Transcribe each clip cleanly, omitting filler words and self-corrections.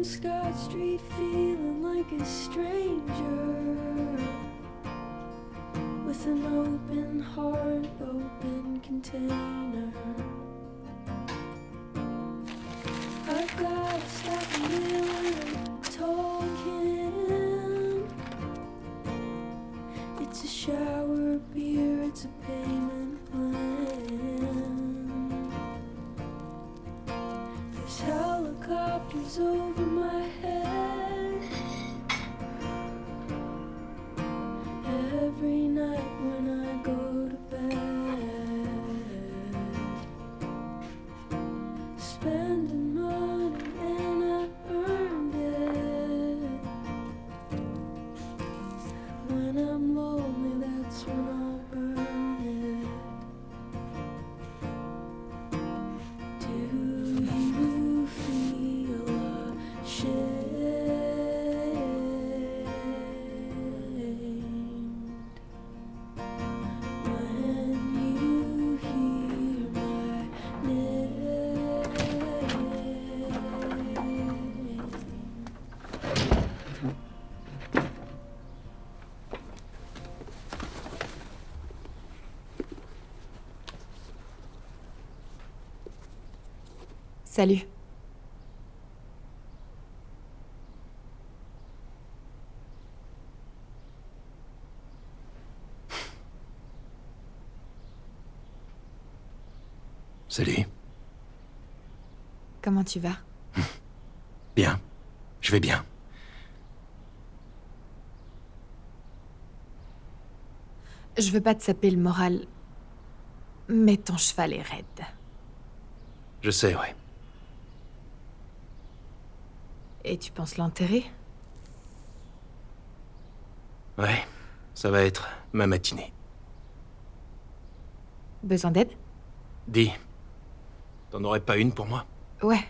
Scott Street feeling like a stranger, with an open heart, open container. I've gotta stop a minute talking. It's a shower beer, it's a payment plan. There's helicopters over my head every night when I go to bed. Spending money and I earned it. When I'm lonely, that's when I'll burn it. Do you feel ashamed when you hear my name? Salut. Salut. Comment tu vas? Bien. Je vais bien. Je veux pas te saper le moral, mais ton cheval est raide. Je sais, ouais. Et tu penses l'enterrer? Ouais. Ça va être ma matinée. Besoin d'aide? Dis. T'en aurais pas une pour moi? Ouais.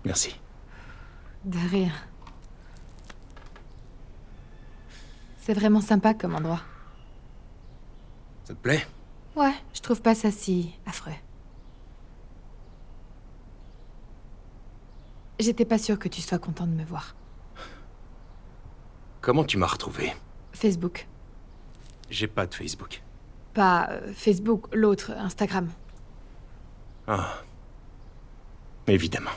Merci. De rien. C'est vraiment sympa comme endroit. Ça te plaît? Ouais, je trouve pas ça si affreux. J'étais pas sûre que tu sois content de me voir. Comment tu m'as retrouvé? Facebook. J'ai pas de Facebook. Pas Facebook, l'autre, Instagram. Ah. Évidemment.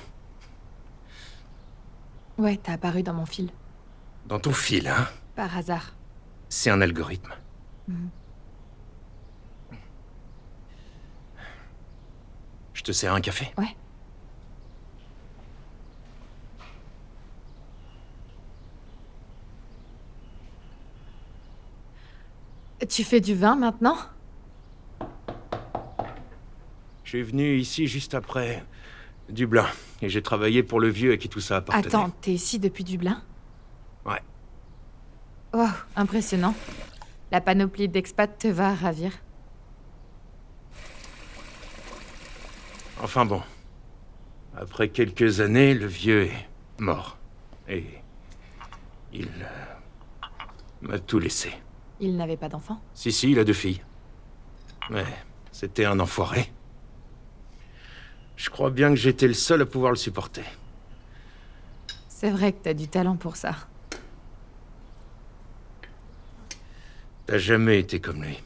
Ouais, t'as apparu dans mon fil. Dans ton fil, hein? Par hasard. C'est un algorithme. Je te sers un café? Ouais. Tu fais du vin maintenant? Je suis venu ici juste après Dublin. Et j'ai travaillé pour le vieux à qui tout ça appartenait. Attends, t'es ici depuis Dublin? Ouais. Wow, impressionnant. La panoplie d'expats te va ravir. Enfin bon. Après quelques années, le vieux est mort. Et il m'a tout laissé. Il n'avait pas d'enfant? Si, il a 2 filles. Mais c'était un enfoiré. Je crois bien que j'étais le seul à pouvoir le supporter. C'est vrai que t'as du talent pour ça. T'as jamais été comme lui.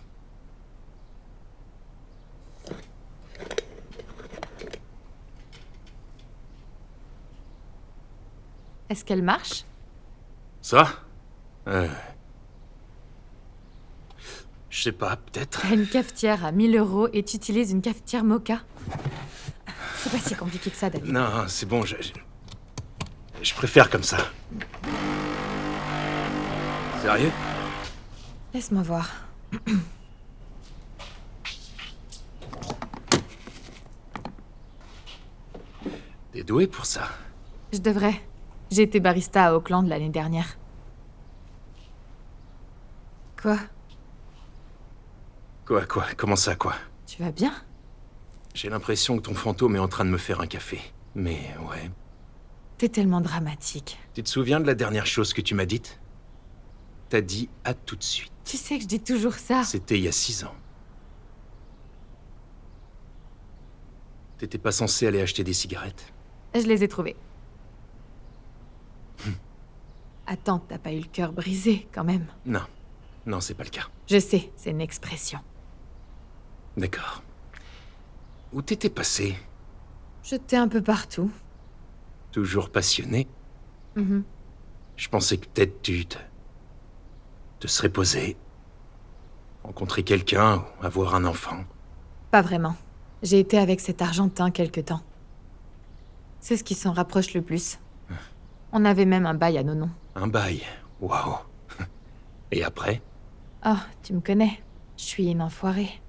Est-ce qu'elle marche? Ça? Je sais pas, peut-être. T'as une cafetière à 1000 € et tu utilises une cafetière Moka? C'est pas si compliqué que ça, David. Non, c'est bon, je préfère comme ça. Sérieux? Laisse-moi voir. T'es doué pour ça. Je devrais. J'ai été barista à Auckland l'année dernière. Quoi? Quoi? Comment ça, quoi? Tu vas bien? J'ai l'impression que ton fantôme est en train de me faire un café. Mais ouais. T'es tellement dramatique. Tu te souviens de la dernière chose que tu m'as dite? T'as dit à tout de suite. Tu sais que je dis toujours ça. C'était il y a 6 ans. T'étais pas censé aller acheter des cigarettes? Je les ai trouvés. Attends, t'as pas eu le cœur brisé, quand même. Non. Non, c'est pas le cas. Je sais, c'est une expression. D'accord. Où t'étais passé? J'étais un peu partout. Toujours passionné? Mhm. Je pensais que peut-être te serais posé. Rencontrer quelqu'un ou avoir un enfant. Pas vraiment. J'ai été avec cet Argentin quelque temps. C'est ce qui s'en rapproche le plus. On avait même un bail à nos noms. Un bail. Waouh. Et après? Oh, tu me connais. Je suis une enfoirée.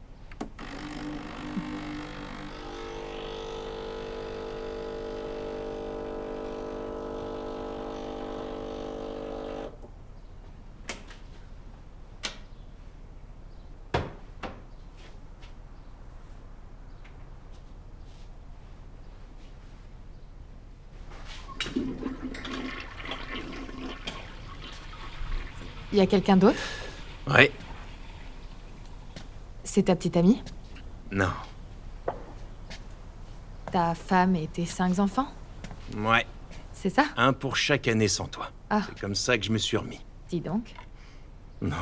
Y a quelqu'un d'autre? Ouais. C'est ta petite amie? Non. Ta femme et tes 5 enfants? Ouais. C'est ça? Un pour chaque année sans toi. Ah. C'est comme ça que je me suis remis. Dis donc. Non,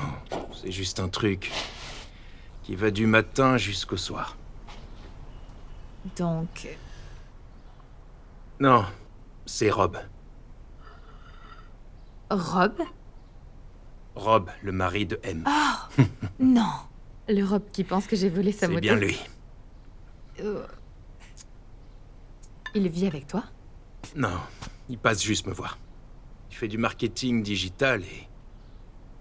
c'est juste un truc qui va du matin jusqu'au soir. Donc... Non, c'est Rob. Rob? Rob, le mari de M. Non. Le Rob qui pense que j'ai volé sa C'est moto. bien lui. Il vit avec toi? Non, il passe juste me voir. Il fait du marketing digital et...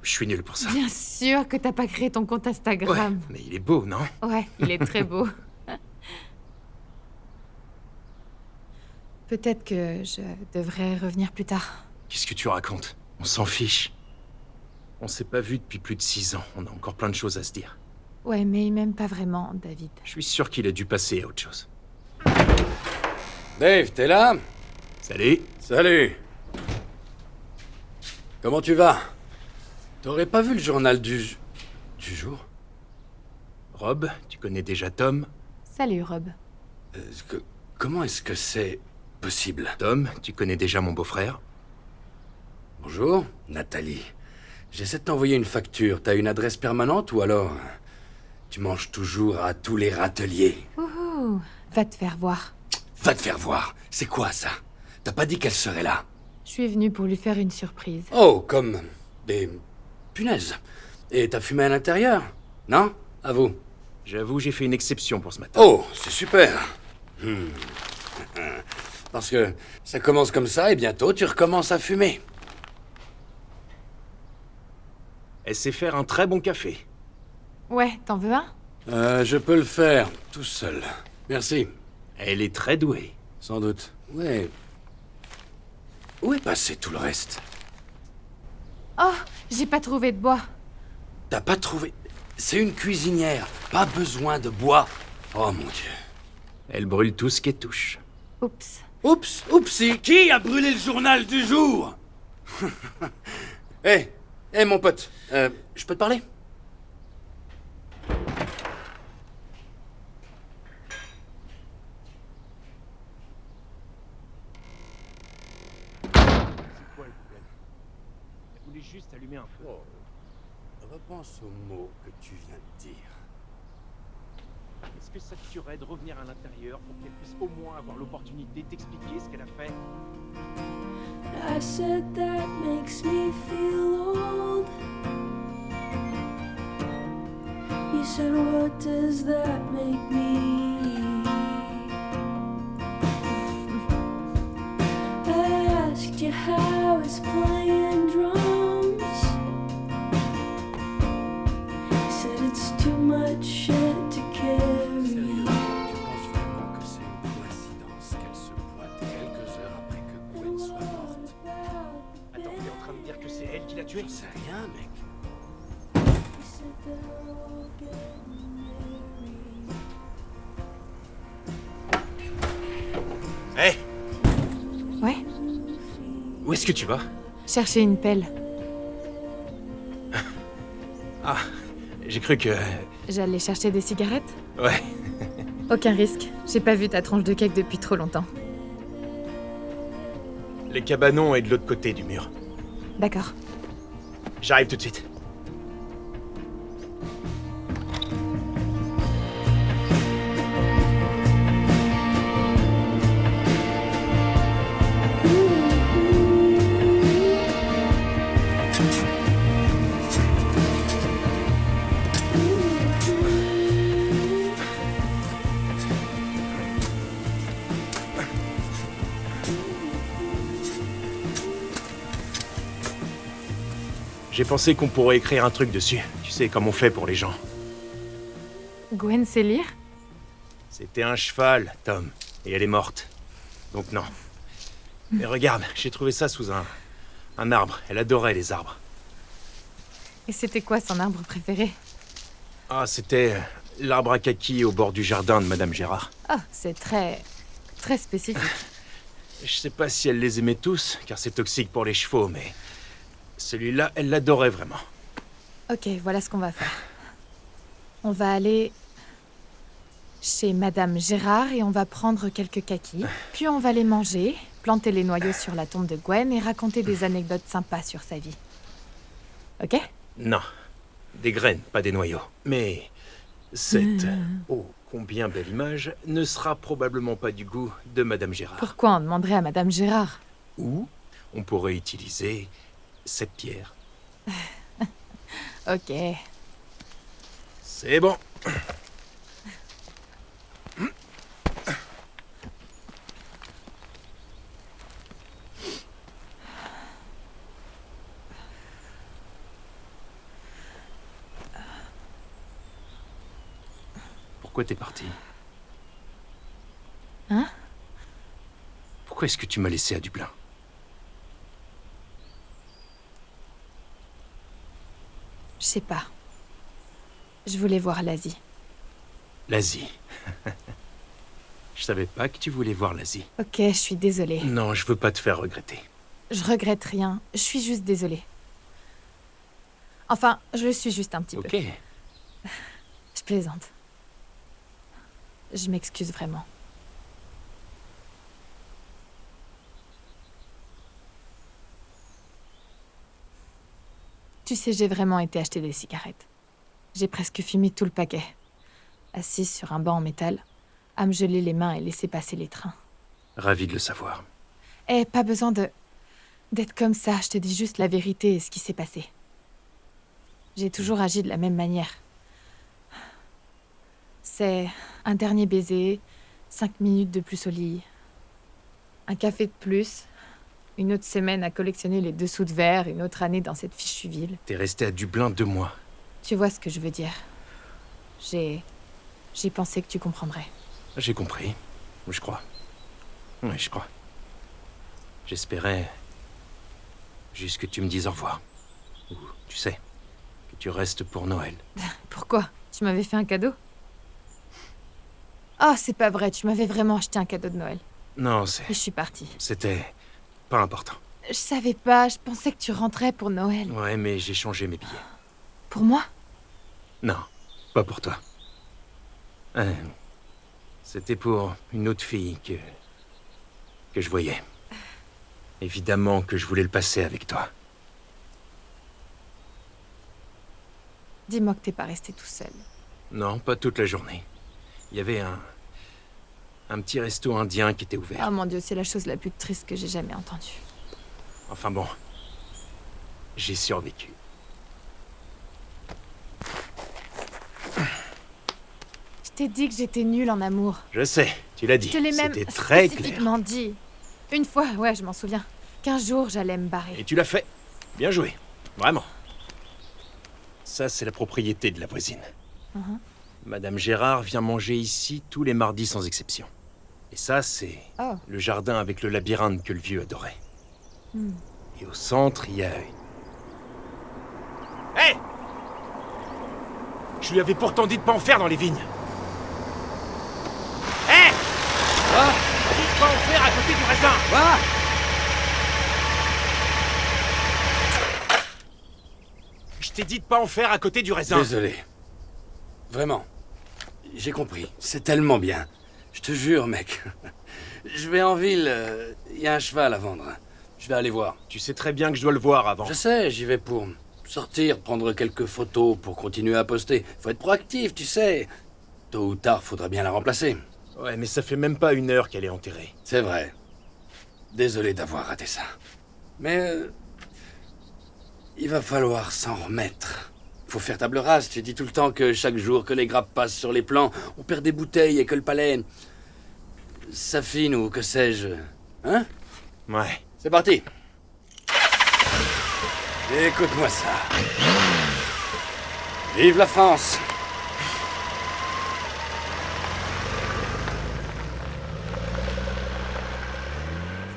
Je suis nul pour ça. Bien sûr que t'as pas créé ton compte Ouais, Instagram. mais il est beau, non? Ouais, il est très beau. Peut-être que je devrais revenir plus tard. Qu'est-ce que tu racontes? On s'en fiche. On s'est pas vu depuis plus de 6 ans. On a encore plein de choses à se dire. Ouais, mais il m'aime pas vraiment, David. Je suis sûr qu'il a dû passer à autre chose. Dave, t'es là? Salut. Salut. Comment tu vas? T'aurais pas vu le journal du jour? Rob, tu connais déjà Tom? Salut, Rob. Comment est-ce que c'est possible? Tom, tu connais déjà mon beau-frère? Bonjour, Nathalie. J'essaie de t'envoyer une facture. T'as une adresse permanente ou alors... Tu manges toujours à tous les râteliers? Ouhou, va te faire voir. Va te faire voir. C'est quoi ça? T'as pas dit qu'elle serait là? Je suis venue pour lui faire une surprise. Oh, comme des punaises. Et t'as fumé à l'intérieur? Non? À vous. J'avoue, j'ai fait une exception pour ce matin. Oh, c'est super. Parce que ça commence comme ça et bientôt tu recommences à fumer. Elle sait faire un très bon café. Ouais, t'en veux un? Je peux le faire, tout seul. Merci. Elle est très douée. Sans doute. Ouais. Où est passé tout le reste? Oh, j'ai pas trouvé de bois. T'as pas trouvé... C'est une cuisinière. Pas besoin de bois. Oh mon Dieu. Elle brûle tout ce qu'elle touche. Oups. Oups, oupsie. Qui a brûlé le journal du jour? Hé, mon pote. Je peux te parler? C'est quoi le problème? Elle voulait juste allumer un feu. Repense aux mots que tu viens de dire. Est-ce que ça te tuerait de revenir à l'intérieur pour qu'elle puisse au moins avoir l'opportunité d'expliquer ce qu'elle a fait? I said that makes me feel old. You said, what does that make me? I asked you how it's playing drums. You said it's too much shit to carry. Sérieux, tu penses vraiment que c'est une coïncidence qu'elle se pointe quelques heures après que Gwen soit morte? Attends, t'es en train de dire que c'est elle qui l'a tué? J'en sais rien, mec. You said they're all getting married. Hé! Ouais? Où est-ce que tu vas? Chercher une pelle. Ah, j'ai cru que... J'allais chercher des cigarettes? Ouais. Aucun risque. J'ai pas vu ta tranche de cake depuis trop longtemps. Les cabanons est de l'autre côté du mur. D'accord. J'arrive tout de suite. J'ai pensé qu'on pourrait écrire un truc dessus. Tu sais, comme on fait pour les gens. Gwen sait lire? C'était un cheval, Tom. Et elle est morte. Donc non. Mais regarde, j'ai trouvé ça sous un arbre. Elle adorait les arbres. Et c'était quoi son arbre préféré? Ah, c'était l'arbre à kaki au bord du jardin de Madame Gérard. Oh, c'est très spécifique. Je sais pas si elle les aimait tous, car c'est toxique pour les chevaux, mais... celui-là, elle l'adorait vraiment. Ok, voilà ce qu'on va faire. On va aller chez Madame Gérard et on va prendre quelques kakis. Puis on va les manger, planter les noyaux sur la tombe de Gwen et raconter des anecdotes sympas sur sa vie. Ok? Non. Des graines, pas des noyaux. Mais... cette... oh, combien belle image ne sera probablement pas du goût de Madame Gérard. Pourquoi on demanderait à Madame Gérard? Ou on pourrait utiliser cette pierre. Ok. C'est bon. Pourquoi t'es parti? Hein? Pourquoi est-ce que tu m'as laissé à Dublin? Je sais pas. Je voulais voir l'Asie. L'Asie. Je savais pas que tu voulais voir l'Asie. Ok, je suis désolée. Non, je veux pas te faire regretter. Je regrette rien. Je suis juste désolée. Enfin, je le suis juste un petit peu. Ok. Je plaisante. Je m'excuse vraiment. Tu sais, j'ai vraiment été acheter des cigarettes. J'ai presque fumé tout le paquet. Assise sur un banc en métal, à me geler les mains et laisser passer les trains. Ravi de le savoir. Eh, pas besoin d'être comme ça, je te dis juste la vérité et ce qui s'est passé. J'ai toujours agi de la même manière. C'est un dernier baiser, 5 minutes de plus au lit, un café de plus, une autre semaine à collectionner les dessous de verre, une autre année dans cette fichue ville. T'es resté à Dublin 2 mois. Tu vois ce que je veux dire. J'ai pensé que tu comprendrais. J'ai compris. Je crois. Oui, je crois. J'espérais juste que tu me dises au revoir. Ou, tu sais, que tu restes pour Noël. Pourquoi? Tu m'avais fait un cadeau? Oh, c'est pas vrai, tu m'avais vraiment acheté un cadeau de Noël. Non, Et je suis partie. c'était pas important. Je savais pas, je pensais que tu rentrais pour Noël. Ouais, mais j'ai changé mes billets. Pour moi? Non, pas pour toi. C'était pour une autre fille que je voyais. Évidemment que je voulais le passer avec toi. Dis-moi que t'es pas resté tout seul. Non, pas toute la journée. Il y avait un petit resto indien qui était ouvert. Ah mon Dieu, c'est la chose la plus triste que j'ai jamais entendue. Enfin bon, j'ai survécu. Je t'ai dit que j'étais nulle en amour. Je sais, tu l'as dit. Je te l'ai même C'était très clair. spécifiquement dit. Une fois, ouais, je m'en souviens. Qu'un jour, j'allais me barrer. Et tu l'as fait. Bien joué. Vraiment. Ça, c'est la propriété de la voisine. Mhm. Madame Gérard vient manger ici tous les mardis sans exception. Et ça, c'est Oh. le jardin avec le labyrinthe que le vieux adorait. Hmm. Et au centre, il y a une... Hé! Je lui avais pourtant dit de pas en faire dans les vignes. Hé! Quoi? Dit de pas en faire à côté du raisin. Quoi? Je t'ai dit de pas en faire à côté du raisin. Désolé. Vraiment. J'ai compris. C'est tellement bien. Je te jure, mec. Je vais en ville. Il y a un cheval à vendre. Je vais aller voir. Tu sais très bien que je dois le voir avant. Je sais, j'y vais pour sortir, prendre quelques photos pour continuer à poster. Faut être proactif, tu sais. Tôt ou tard, faudra bien la remplacer. Ouais, mais ça fait même pas 1 heure qu'elle est enterrée. C'est vrai. Désolé d'avoir raté ça. Mais... il va falloir s'en remettre. Faut faire table rase. Tu dis tout le temps que chaque jour que les grappes passent sur les plans, on perd des bouteilles et que le palais... s'affine ou que sais-je. Hein? Ouais. C'est parti. Écoute-moi ça. Vive la France!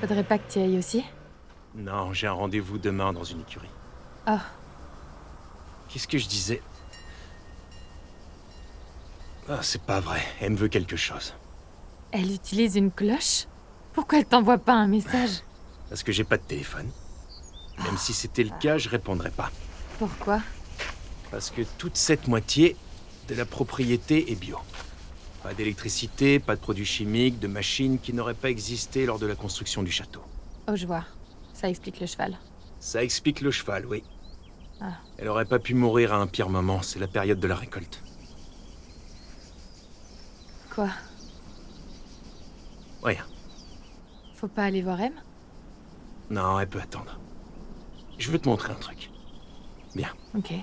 Faudrait pas que tu ailles aussi? Non, j'ai un rendez-vous demain dans une écurie. Oh, Qu'est-ce que je disais? Ah, c'est pas vrai. Elle me veut quelque chose. elle utilise une cloche? Pourquoi elle t'envoie pas un message? Parce que j'ai pas de téléphone. Même si c'était le cas, je répondrais pas. Pourquoi? Parce que toute cette moitié de la propriété est bio. Pas d'électricité, pas de produits chimiques, de machines qui n'auraient pas existé lors de la construction du château. Oh, je vois. Ça explique le cheval. Ça explique le cheval, oui. Ah. Elle aurait pas pu mourir à un pire moment, c'est la période de la récolte. Quoi? Rien. Faut pas aller voir M? Non, elle peut attendre. Je veux te montrer un truc. Bien. Ok.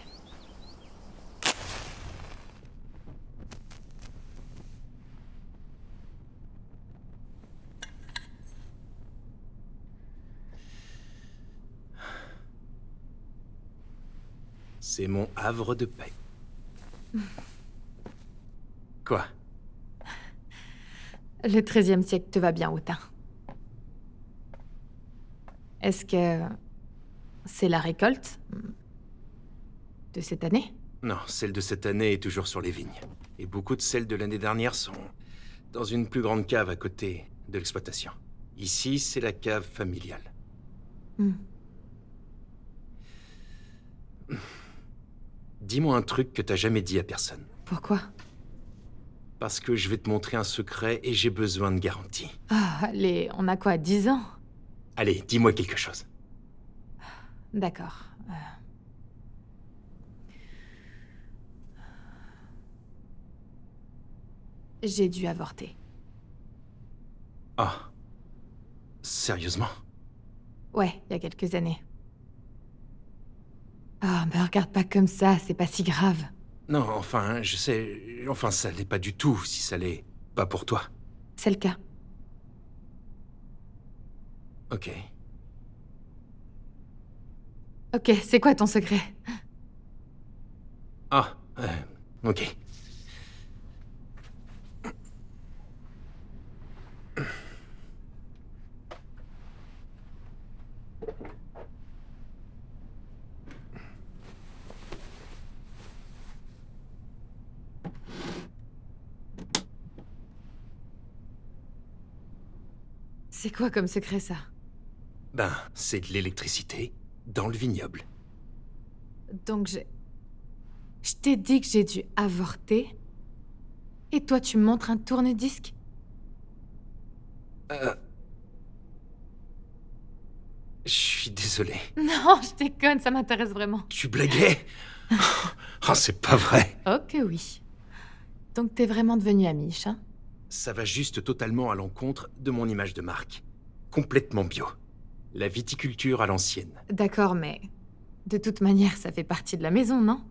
C'est mon havre de paix. Quoi? Le XIIIe siècle te va bien, Autain. Est-ce que... c'est la récolte de cette année? Non, celle de cette année est toujours sur les vignes. Et beaucoup de celles de l'année dernière sont dans une plus grande cave à côté de l'exploitation. Ici, c'est la cave familiale. Hmm. Dis-moi un truc que t'as jamais dit à personne. Pourquoi? Parce que je vais te montrer un secret et j'ai besoin de garantie. Ah, allez, on a quoi, 10 ans? Allez, dis-moi quelque chose. D'accord. J'ai dû avorter. Ah. Sérieusement? Ouais, il y a quelques années. Ah, me regarde pas comme ça, c'est pas si grave. Non, enfin, je sais... Enfin, ça l'est pas du tout, si ça l'est pas pour toi. C'est le cas. Ok. Ok, c'est quoi ton secret? Ah, ok. C'est quoi comme secret, ça? Ben, c'est de l'électricité dans le vignoble. Donc Je t'ai dit que j'ai dû avorter? Et toi, tu me montres un tourne-disque? Je suis désolé. Non, je déconne, ça m'intéresse vraiment. Tu blaguais? Oh, c'est pas vrai. Ok, oui. Donc t'es vraiment devenu amiche, hein? Ça va juste totalement à l'encontre de mon image de marque. Complètement bio. La viticulture à l'ancienne. D'accord, mais... de toute manière, ça fait partie de la maison, non?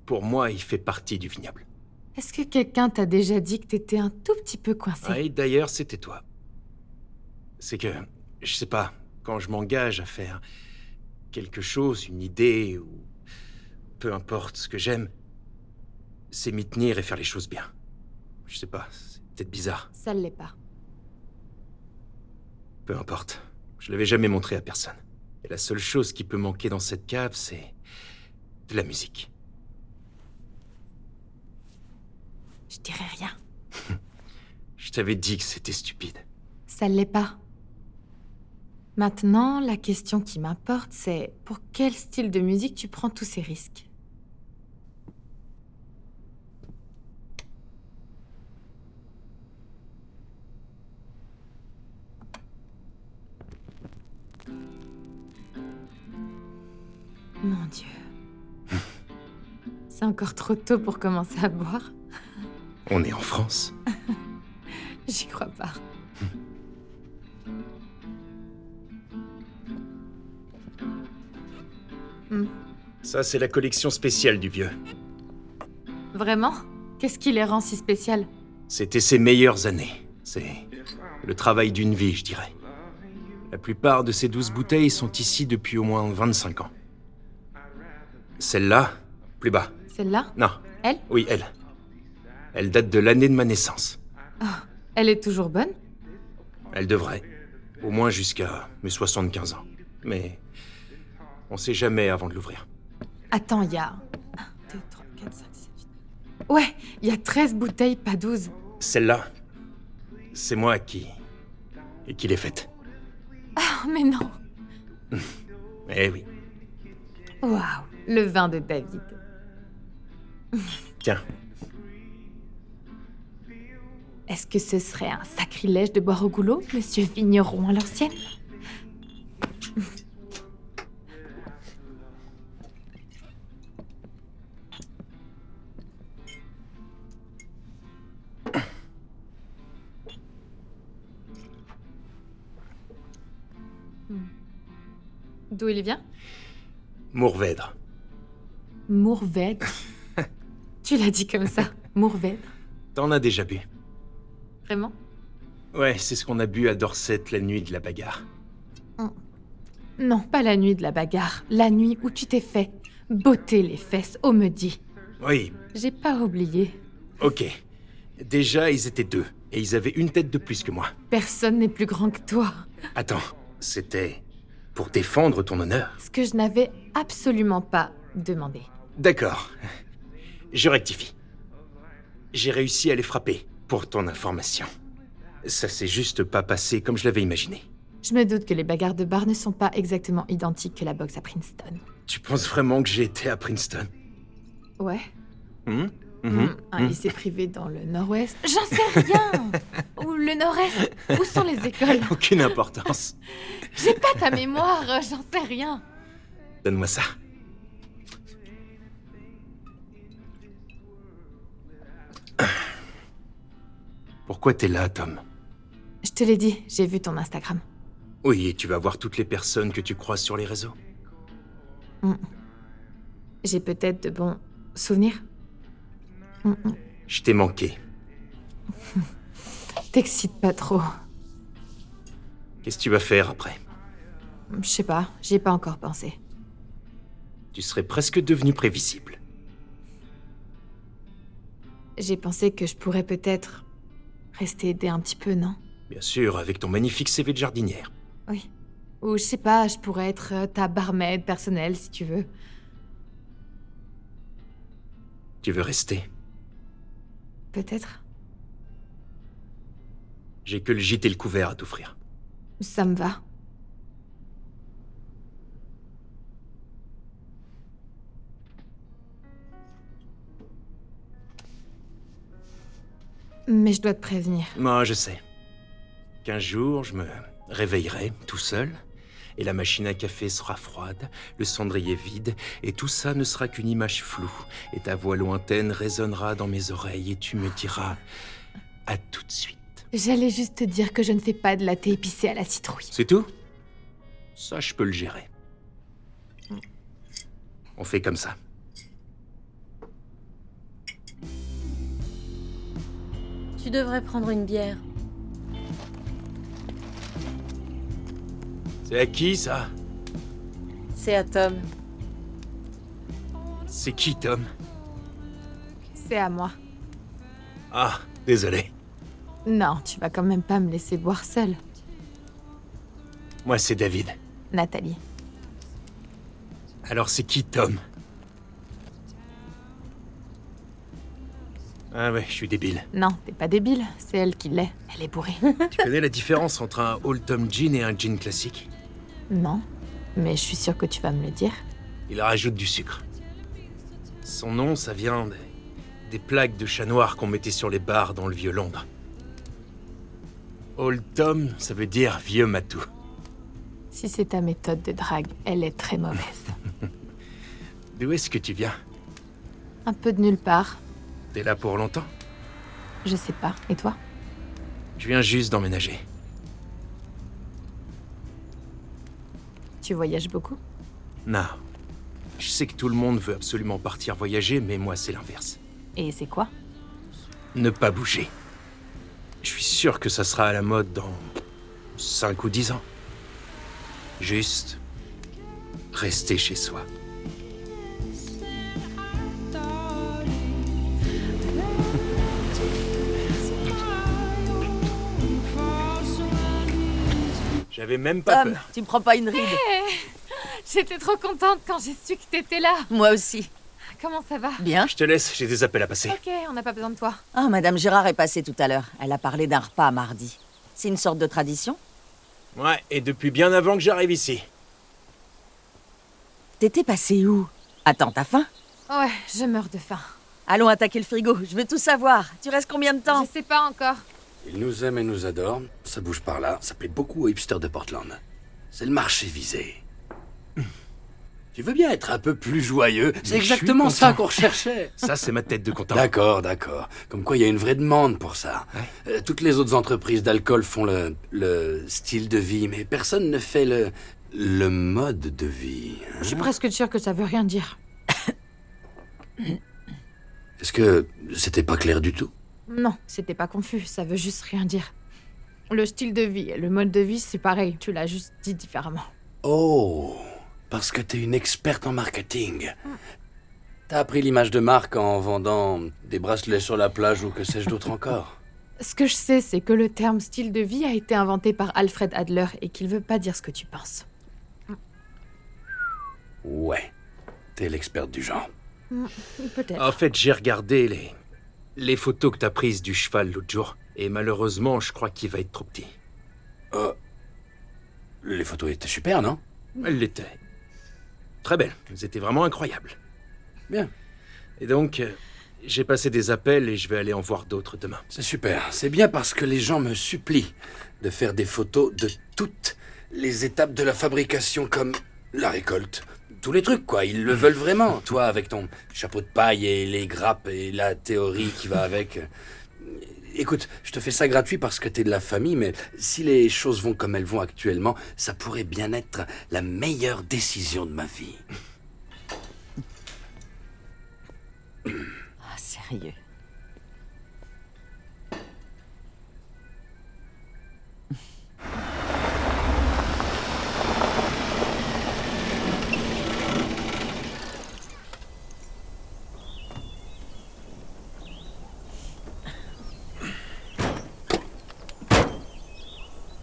Pour moi, il fait partie du vignoble. Est-ce que quelqu'un t'a déjà dit que t'étais un tout petit peu coincé? Ah, et d'ailleurs, c'était toi. C'est que, je sais pas, quand je m'engage à faire quelque chose, une idée, ou peu importe ce que j'aime, c'est m'y tenir et faire les choses bien. Je sais pas, c'est peut-être bizarre. Ça l'est pas. Peu importe. Je l'avais jamais montré à personne. Et la seule chose qui peut manquer dans cette cave, c'est de la musique. Je dirais rien. Je t'avais dit que c'était stupide. Ça l'est pas. Maintenant, la question qui m'importe, c'est pour quel style de musique tu prends tous ces risques? Mon Dieu. C'est encore trop tôt pour commencer à boire. On est en France. J'y crois pas. Ça, c'est la collection spéciale du vieux. Vraiment? Qu'est-ce qui les rend si spéciales? C'était ses meilleures années. C'est le travail d'une vie, je dirais. La plupart de ces 12 bouteilles sont ici depuis au moins 25 ans. Celle-là, plus bas. Celle-là? Non. Elle? Oui, elle. Elle date de l'année de ma naissance. Elle est toujours bonne? Elle devrait. Au moins jusqu'à mes 75 ans. Mais on sait jamais avant de l'ouvrir. Attends, il y a... 1, 2, 3, 4, 5, 6, 7, 8... Ouais, il y a 13 bouteilles, pas 12. Celle-là, c'est moi qui l'ai faite. Oh, mais non. Eh oui. Waouh, le vin de David. Tiens, Est-ce que ce serait un sacrilège de boire au goulot, monsieur Vigneron à l'ancienne? D'où il vient? Mourvèdre. Mourvèdre. Tu l'as dit comme ça, Mourvèdre. T'en as déjà bu. Vraiment? Ouais, c'est ce qu'on a bu à Dorset la nuit de la bagarre. Non, pas la nuit de la bagarre. La nuit où tu t'es fait botter les fesses au medi. Oui, J'ai pas oublié. ok. Déjà, ils étaient deux, et ils avaient une tête de plus que moi. Personne n'est plus grand que toi. Attends, c'était pour défendre ton honneur? Ce que je n'avais absolument pas demandé. D'accord. Je rectifie. J'ai réussi à les frapper, pour ton information. Ça s'est juste pas passé comme je l'avais imaginé. Je me doute que les bagarres de bar ne sont pas exactement identiques que la boxe à Princeton. Tu penses vraiment que j'ai été à Princeton? Ouais. Un Hmm. lycée privé dans le nord-ouest. J'en sais rien. Ou le nord-est. Où sont les écoles? Aucune importance. J'ai pas ta mémoire, j'en sais rien. Donne-moi ça. Pourquoi t'es là, Tom? Je te l'ai dit, j'ai vu ton Instagram. Oui, et tu vas voir toutes les personnes que tu croises sur les réseaux. J'ai peut-être de bons souvenirs. Je t'ai manqué. T'excites pas trop. Qu'est-ce que tu vas faire après? Je sais pas, j'y ai pas encore pensé. Tu serais presque devenu prévisible. J'ai pensé que je pourrais peut-être rester aider un petit peu, non? Bien sûr, avec ton magnifique CV de jardinière. Oui. Ou je sais pas, je pourrais être ta barmaid personnelle si tu veux. Tu veux rester? Peut-être. J'ai que le gîte et le couvert à t'offrir. Ça me va. Mais je dois te prévenir. Moi, je sais. Qu'un jour, je me réveillerai tout seul, et la machine à café sera froide, le cendrier vide, et tout ça ne sera qu'une image floue, et ta voix lointaine résonnera dans mes oreilles, et tu me diras « à tout de suite ». J'allais juste te dire que je ne fais pas de latte épicée à la citrouille. C'est tout? Ça, je peux le gérer. On fait comme ça. Tu devrais prendre une bière. C'est à qui, ça? C'est à Tom. C'est qui, Tom? C'est à moi. Ah, désolé. Non, tu vas quand même pas me laisser boire seule, Moi, c'est David. Nathalie. Alors, c'est qui, Tom? Ah ouais, je suis débile. Non, t'es pas débile, c'est elle qui l'est. Elle est bourrée. Tu connais la différence entre un Old Tom Gin et un gin classique? Non, mais je suis sûre que tu vas me le dire. Il rajoute du sucre. Son nom, ça vient des plaques de chat noir qu'on mettait sur les bars dans le vieux Londres. Old Tom, ça veut dire vieux matou. Si c'est ta méthode de drague, elle est très mauvaise. D'où est-ce que tu viens? Un peu de nulle part. T'es là pour longtemps? Je sais pas. Et toi? Je viens juste d'emménager. Tu voyages beaucoup? Non. Je sais que tout le monde veut absolument partir voyager, mais moi c'est l'inverse. Et c'est quoi? Ne pas bouger. Je suis sûr que ça sera à la mode dans 5 ou 10 ans. Juste rester chez soi. J'avais même pas Tom, peur. tu me prends pas une ride? J'étais trop contente quand j'ai su que t'étais là. Moi aussi. Comment ça va? Bien. Je te laisse, j'ai des appels à passer. Ok, on n'a pas besoin de toi. Ah, Madame Gérard est passée tout à l'heure. Elle a parlé d'un repas mardi. C'est une sorte de tradition? Ouais, et depuis bien avant que j'arrive ici. T'étais passé où? Attends, t'as faim? Ouais, je meurs de faim. Allons attaquer le frigo, je veux tout savoir. Tu restes combien de temps? Je sais pas encore. Il nous aime et nous adore. Ça bouge par là. Ça plaît beaucoup aux hipsters de Portland. C'est le marché visé. Tu veux bien être un peu plus joyeux? C'est Mais je suis exactement ça content. qu'on recherchait. Ça, c'est ma tête de content. D'accord, d'accord. Comme quoi, il y a une vraie demande pour ça. Toutes les autres entreprises d'alcool font le style de vie, mais personne ne fait le mode de vie. hein. Je suis presque sûre que ça veut rien dire. Est-ce que c'était pas clair du tout? Non, c'était pas confus, ça veut juste rien dire. Le style de vie et le mode de vie, c'est pareil, tu l'as juste dit différemment. Oh, parce que t'es une experte en marketing. T'as appris l'image de marque en vendant des bracelets sur la plage ou que sais-je d'autre encore. Ce que je sais, c'est que le terme style de vie a été inventé par Alfred Adler et qu'il veut pas dire ce que tu penses. Ouais, t'es l'experte du genre. Peut-être. En fait, j'ai regardé les photos que t'as prises du cheval l'autre jour. Et malheureusement, je crois qu'il va être trop petit. Les photos étaient super, non? Elle l'était. Très belle. Elles étaient vraiment incroyables. Bien. Et donc, j'ai passé des appels et je vais aller en voir d'autres demain. C'est super. C'est bien parce que les gens me supplient de faire des photos de toutes les étapes de la fabrication, comme la récolte. Tous les trucs, quoi. Ils le veulent vraiment. Toi, avec ton chapeau de paille et les grappes et la théorie qui va avec. Écoute, je te fais ça gratuit parce que t'es de la famille, mais si les choses vont comme elles vont actuellement, ça pourrait bien être la meilleure décision de ma vie. Ah, sérieux.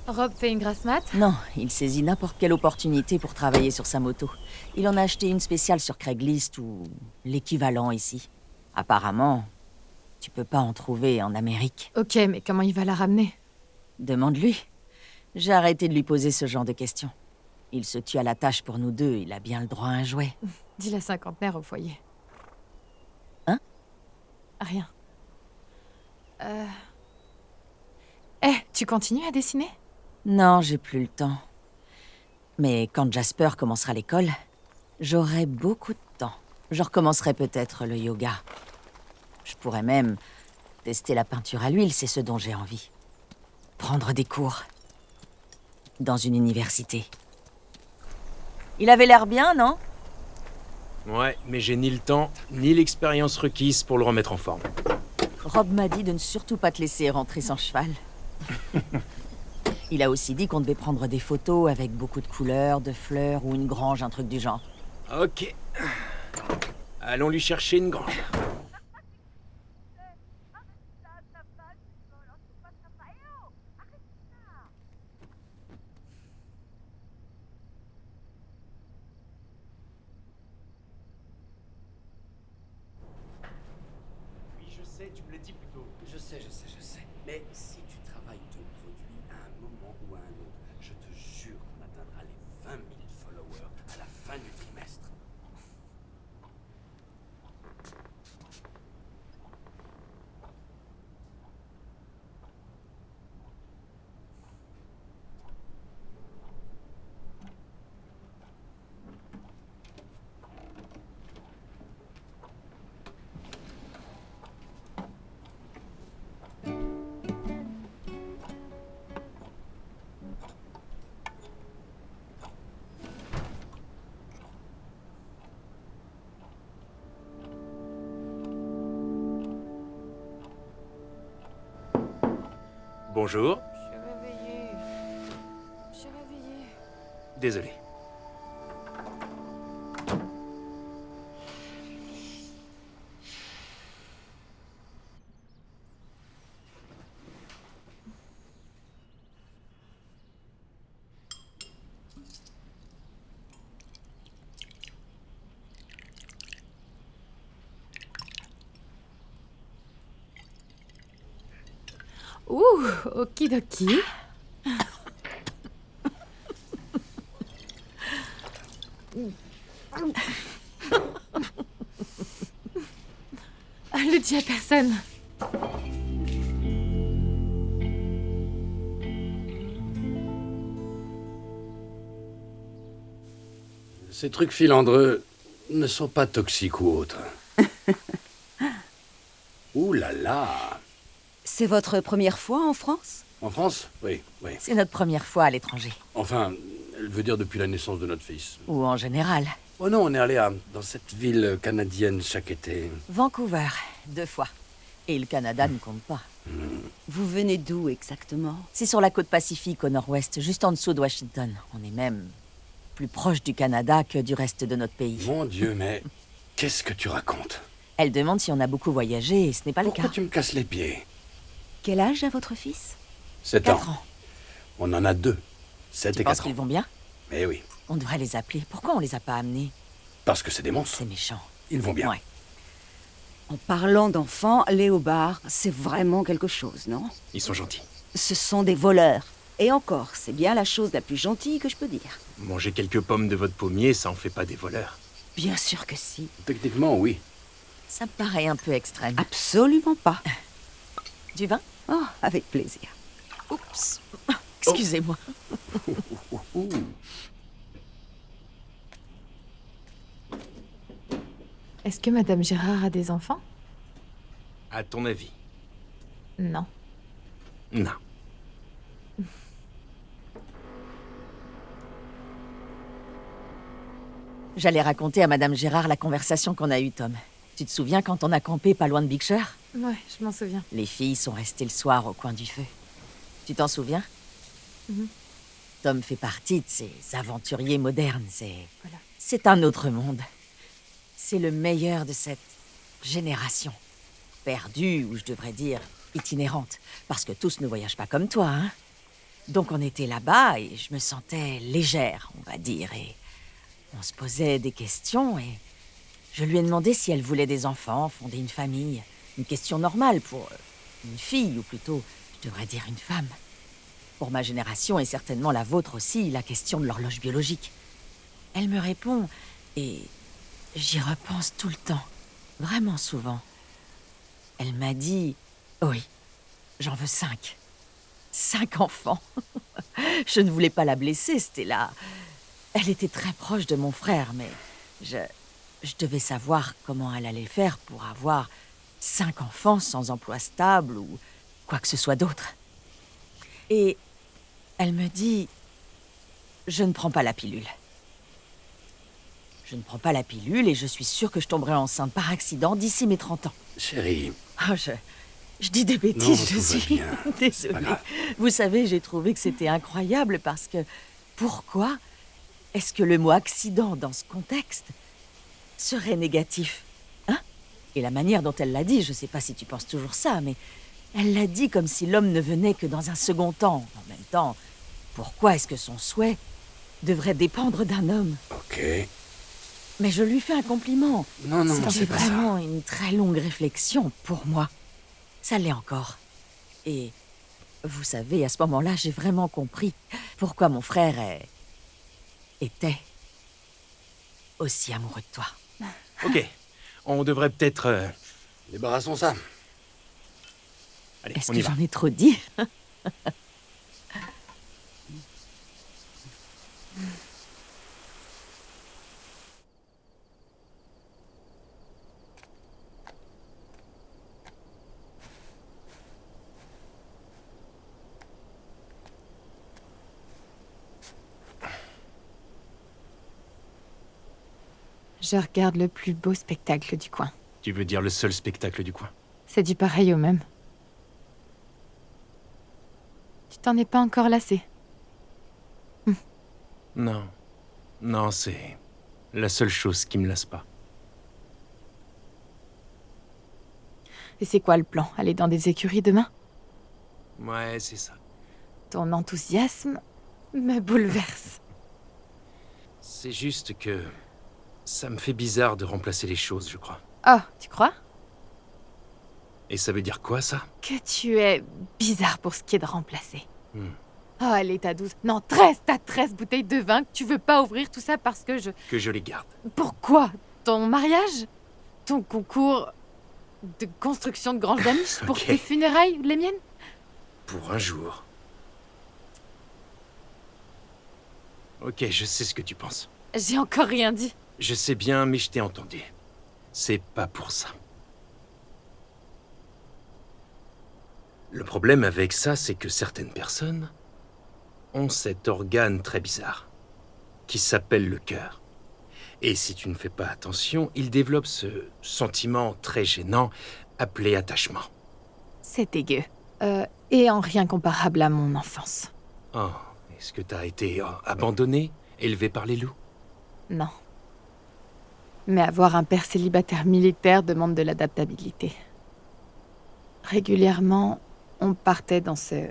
Rob fait une grasse mat? Non, il saisit n'importe quelle opportunité pour travailler sur sa moto. Il en a acheté une spéciale sur Craigslist ou l'équivalent ici. Apparemment, tu peux pas en trouver en Amérique. Ok, mais comment il va la ramener? Demande-lui. J'ai arrêté de lui poser ce genre de questions. Il se tue à la tâche pour nous deux, il a bien le droit à un jouet. Dis la cinquantenaire au foyer. Hein? Rien. Eh, tu continues à dessiner? Non, j'ai plus le temps. Mais quand Jasper commencera l'école, j'aurai beaucoup de temps. Je recommencerai peut-être le yoga. Je pourrais même tester la peinture à l'huile, c'est ce dont j'ai envie. Prendre des cours. Dans une université. Il avait l'air bien, non? Ouais, mais j'ai ni le temps, ni l'expérience requise pour le remettre en forme. Rob m'a dit de ne surtout pas te laisser rentrer sans cheval. Il a aussi dit qu'on devait prendre des photos avec beaucoup de couleurs, de fleurs ou une grange, un truc du genre. Ok. Allons lui chercher une grange. Oui, je sais, tu me l'as dit plus tôt. Je sais. Mais si tu travailles ton produit à un moment ou à un autre, je te jure qu'on atteindra les 20 000 followers à la fin du trimestre. Bonjour. Je suis réveillée. Je suis réveillée. Désolé. Ouh, okidoki. Le dis à personne. Ces trucs filandreux ne sont pas toxiques ou autres. Ouh là là! C'est votre première fois en France? En France? Oui, oui. C'est notre première fois à l'étranger. Enfin, elle veut dire depuis la naissance de notre fils. Ou en général. Oh non, on est allé dans cette ville canadienne chaque été. Vancouver, 2 fois. Et le Canada ne compte pas. Vous venez d'où exactement? C'est sur la côte Pacifique au nord-ouest, juste en dessous de Washington. On est même plus proche du Canada que du reste de notre pays. Mon Dieu, mais qu'est-ce que tu racontes? Elle demande si on a beaucoup voyagé et ce n'est pas le Pourquoi cas. tu me casses les pieds? Quel âge a votre fils? 7 4 ans. ans. On en a 2. 7 Tu et penses 4 ans. qu'ils vont bien? Mais oui, On devrait les appeler. Pourquoi on les a pas amenés? parce que c'est des monstres. C'est méchant. Ils vont bien. Ouais. En parlant d'enfants, Léobard, c'est vraiment quelque chose, non? Ils sont gentils. Ce sont des voleurs. Et encore, c'est bien la chose la plus gentille que je peux dire. Manger quelques pommes de votre pommier, ça en fait pas des voleurs. Bien sûr que si. Techniquement, oui. Ça me paraît un peu extrême. Absolument pas. Du vin? Oh, avec plaisir. Oups. Excusez-moi. Est-ce que Madame Gérard a des enfants? À ton avis? Non. Non. J'allais raconter à Madame Gérard la conversation qu'on a eue, Tom. Tu te souviens quand on a campé pas loin de Big Sur? Ouais, je m'en souviens. Les filles sont restées le soir au coin du feu. Tu t'en souviens? Mhm. Tom fait partie de ces aventuriers modernes. Voilà. C'est un autre monde. C'est le meilleur de cette génération. Perdue, ou je devrais dire itinérante. Parce que tous ne voyagent pas comme toi, hein. Donc on était là-bas et je me sentais légère, on va dire. Et on se posait des questions et je lui ai demandé si elle voulait des enfants, fonder une famille. Une question normale pour une fille, ou plutôt, je devrais dire une femme. Pour ma génération et certainement la vôtre aussi, la question de l'horloge biologique. Elle me répond et j'y repense tout le temps, vraiment souvent. Elle m'a dit, oui, j'en veux 5. 5 enfants. Je ne voulais pas la blesser, Stella. Elle était très proche de mon frère, mais je devais savoir comment elle allait faire pour avoir 5 enfants sans emploi stable ou quoi que ce soit d'autre. Et elle me dit, je ne prends pas la pilule. Je ne prends pas la pilule et je suis sûre que je tomberai enceinte par accident d'ici mes 30 ans. Chérie, Oh, je dis des bêtises, Non, je tout va suis bien. Pas désolée. grave. Vous savez, j'ai trouvé que c'était incroyable parce que pourquoi est-ce que le mot accident dans ce contexte serait négatif, hein? Et la manière dont elle l'a dit, je sais pas si tu penses toujours ça, mais elle l'a dit comme si l'homme ne venait que dans un second temps. En même temps, pourquoi est-ce que son souhait devrait dépendre d'un homme? ok. Mais je lui fais un compliment. Non, non, C'était c'est pas ça. vraiment une très longue réflexion pour moi. Ça l'est encore. Et vous savez, à ce moment-là, j'ai vraiment compris pourquoi mon frère était aussi amoureux de toi. Ok, on devrait peut-être... Débarrassons ça. Allez, Est-ce on que y va. j'en ai trop dit? Je regarde le plus beau spectacle du coin. Tu veux dire le seul spectacle du coin? C'est du pareil au même. Tu t'en es pas encore lassé? Non. Non, c'est la seule chose qui me lasse pas. Et c'est quoi le plan? Aller dans des écuries demain? Ouais, c'est ça. Ton enthousiasme me bouleverse. C'est juste que... ça me fait bizarre de remplacer les choses, je crois. Oh, tu crois? Et ça veut dire quoi, ça? Que tu es bizarre pour ce qui est de remplacer. Hmm. Oh, allez, ta 12. Non, 13, t'as 13 bouteilles de vin que tu veux pas ouvrir tout ça parce que je... Que je les garde. Pourquoi? Ton mariage? Ton concours de construction de granges d'Amish pour Ok. tes funérailles ou les miennes? Pour un jour. Ok, je sais ce que tu penses. J'ai encore rien dit. Je sais bien, mais je t'ai entendu. C'est pas pour ça. Le problème avec ça, c'est que certaines personnes ont cet organe très bizarre, qui s'appelle le cœur. Et si tu ne fais pas attention, il développe ce sentiment très gênant appelé attachement. C'est dégueu. Et en rien comparable à mon enfance. Oh, est-ce que t'as été abandonné, élevé par les loups? Non. Mais avoir un père célibataire militaire demande de l'adaptabilité. Régulièrement, on partait dans ce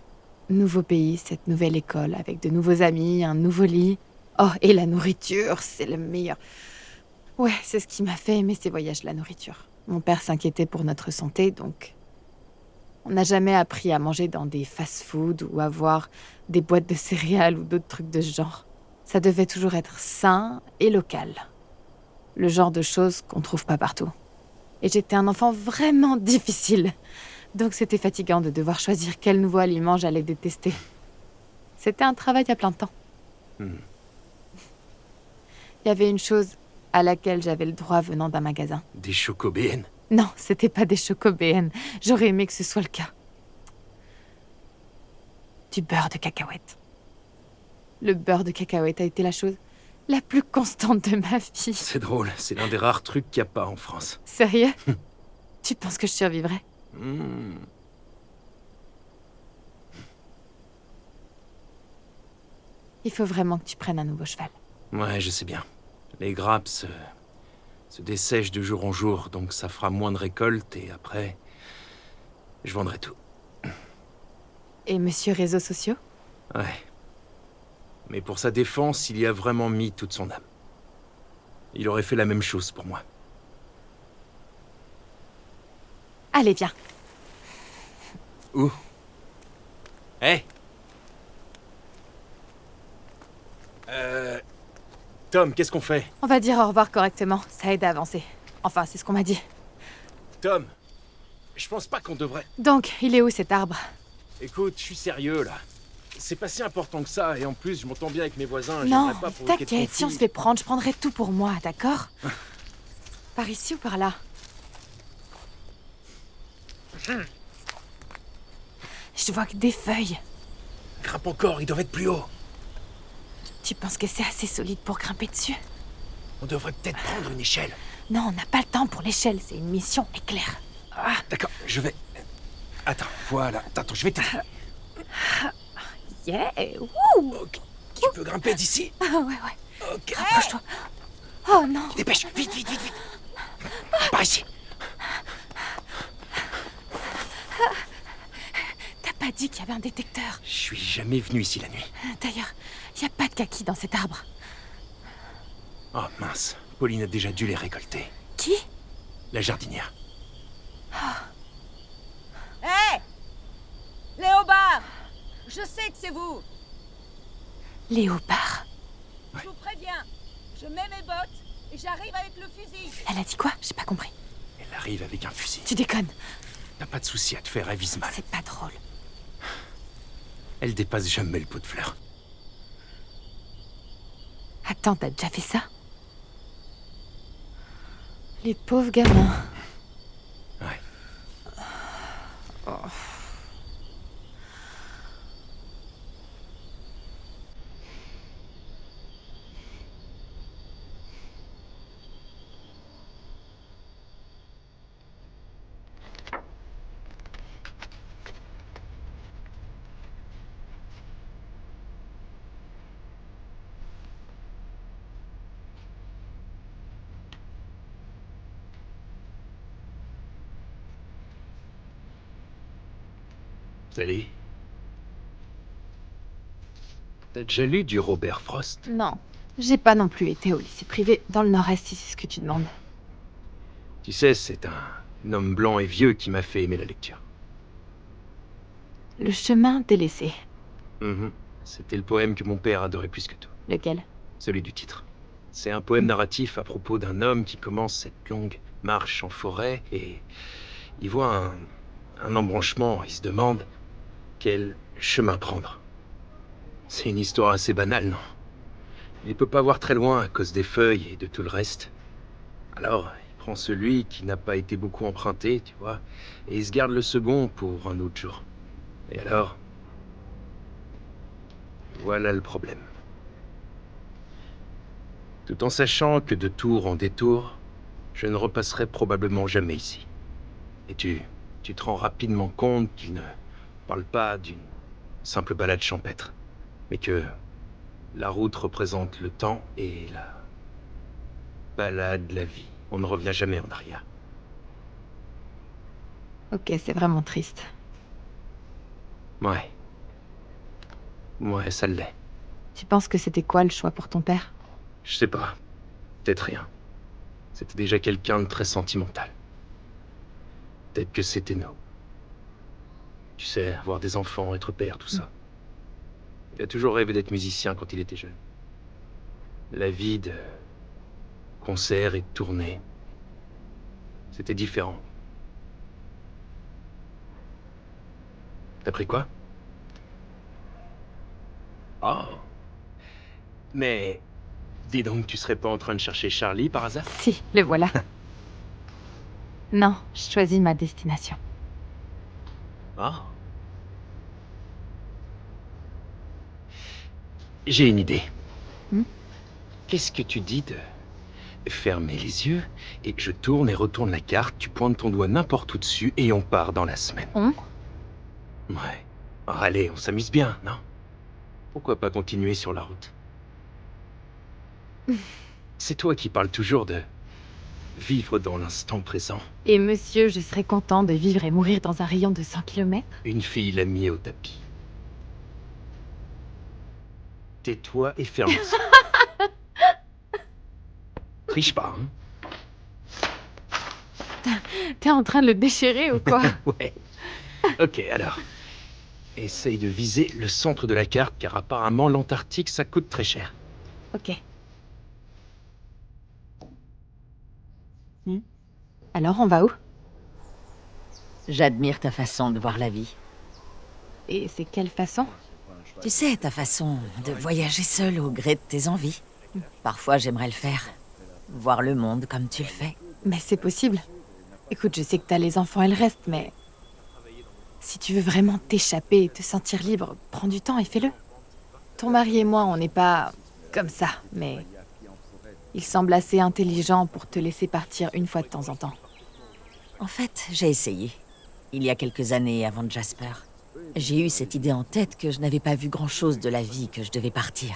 nouveau pays, cette nouvelle école, avec de nouveaux amis, un nouveau lit. Oh, et la nourriture, c'est le meilleur. Ouais, c'est ce qui m'a fait aimer ces voyages, la nourriture. Mon père s'inquiétait pour notre santé, donc... On n'a jamais appris à manger dans des fast-foods ou à voir des boîtes de céréales ou d'autres trucs de ce genre. Ça devait toujours être sain et local. Le genre de choses qu'on trouve pas partout. Et j'étais un enfant vraiment difficile. Donc c'était fatigant de devoir choisir quel nouveau aliment j'allais détester. C'était un travail à plein temps. Hmm. Il y avait une chose à laquelle j'avais le droit venant d'un magasin. Des chocobéennes? Non, c'était pas des chocobéennes. J'aurais aimé que ce soit le cas. Du beurre de cacahuète. Le beurre de cacahuète a été la chose la plus constante de ma vie. C'est drôle, c'est l'un des rares trucs qu'il n'y a pas en France. Sérieux? Tu penses que je survivrai? Hmm. Il faut vraiment que tu prennes un nouveau cheval. Ouais, je sais bien. Les grappes se dessèchent de jour en jour, donc ça fera moins de récoltes et après, je vendrai tout. Et monsieur réseaux sociaux? Ouais. Mais pour sa défense, il y a vraiment mis toute son âme. Il aurait fait la même chose pour moi. Allez, viens. Où? Hé! Tom, qu'est-ce qu'on fait? On va dire au revoir correctement. Ça aide à avancer. Enfin, c'est ce qu'on m'a dit. Tom, je pense pas qu'on devrait... Donc, il est où cet arbre? Écoute, je suis sérieux, là. C'est pas si important que ça, et en plus, je m'entends bien avec mes voisins. Non, j'aimerais pas provoquer de t'inquiète, si on se conflit. fait prendre, je prendrai tout pour moi, d'accord? Par ici ou par là? Je vois que des feuilles. Grimpe encore, ils doivent être plus haut. Tu penses que c'est assez solide pour grimper dessus? On devrait peut-être prendre une échelle. Non, on n'a pas le temps pour l'échelle, c'est une mission éclair. Ah, D'accord, je vais... Attends, voilà. Attends, je vais t'aider. yeah! Wouh! Ok. Tu peux grimper d'ici? Ah, ouais, ouais. Ok. Rapproche-toi. Oh non! Dépêche, vite, vite, vite, vite. Par ici. T'as pas dit qu'il y avait un détecteur. Je suis jamais venu ici la nuit. D'ailleurs, y a pas de kaki dans cet arbre. Oh mince, Pauline a déjà dû les récolter. Qui? La jardinière. Hé Léobard! Je sais que c'est vous! Léopard. Ouais, Je vous préviens, je mets mes bottes et j'arrive avec le fusil. Elle a dit quoi? J'ai pas compris. Elle arrive avec un fusil. Tu déconnes. T'as pas de souci à te faire, elle vise mal. C'est pas drôle. Elle dépasse jamais le pot de fleurs. Attends, t'as déjà fait ça? Les pauvres gamins. Ouais. Salut. T'as déjà lu du Robert Frost? Non, j'ai pas non plus été au lycée privé dans le nord-est si c'est ce que tu demandes. Tu sais, c'est un homme blanc et vieux qui m'a fait aimer la lecture. Le chemin délaissé. Mhm. C'était le poème que mon père adorait plus que tout. Lequel? Celui du titre. C'est un poème narratif à propos d'un homme qui commence cette longue marche en forêt et il voit un embranchement. Il se demande quel chemin prendre. C'est une histoire assez banale, non? Il peut pas voir très loin à cause des feuilles et de tout le reste. Alors, il prend celui qui n'a pas été beaucoup emprunté, tu vois, et il se garde le second pour un autre jour. Et alors... Voilà le problème. Tout en sachant que de tour en détour, je ne repasserai probablement jamais ici. Et tu te rends rapidement compte qu'il ne parle pas d'une simple balade champêtre, mais que la route représente le temps et la balade, la vie. On ne revient jamais en arrière. Ok, c'est vraiment triste. Ouais. Ouais, ça l'est. Tu penses que c'était quoi le choix pour ton père? Je sais pas. Peut-être rien. C'était déjà quelqu'un de très sentimental. Peut-être que c'était nous. Tu sais, avoir des enfants, être père, tout ça. Il a toujours rêvé d'être musicien quand il était jeune. La vie de concert et de tournée, c'était différent. T'as pris quoi? Oh. Mais dis donc, tu serais pas en train de chercher Charlie par hasard? Si, le voilà. Non, je choisis ma destination. Ah. J'ai une idée. Qu'est-ce que tu dis de fermer les yeux et je tourne et retourne la carte, tu pointes ton doigt n'importe où dessus et on part dans la semaine. Ouais. Ah, allez, on s'amuse bien, non? Pourquoi pas continuer sur la route? C'est toi qui parles toujours de vivre dans l'instant présent. Et monsieur, je serais content de vivre et mourir dans un rayon de 100 km. Une fille l'a mis au tapis. Tais-toi et ferme les yeux. Triche pas, hein? T'es en train de le déchirer ou quoi? Ouais. Ok, alors. Essaye de viser le centre de la carte, car apparemment l'Antarctique, ça coûte très cher. Ok. Alors, on va où? J'admire ta façon de voir la vie. Et c'est quelle façon? Tu sais, ta façon de voyager seule au gré de tes envies. Parfois, j'aimerais le faire. Voir le monde comme tu le fais. Mais c'est possible. Écoute, je sais que t'as les enfants et le reste, mais... Si tu veux vraiment t'échapper et te sentir libre, prends du temps et fais-le. Ton mari et moi, on n'est pas... comme ça, mais... Il semble assez intelligent pour te laisser partir une fois de temps en temps. En fait, j'ai essayé. Il y a quelques années avant Jasper. J'ai eu cette idée en tête que je n'avais pas vu grand-chose de la vie, que je devais partir.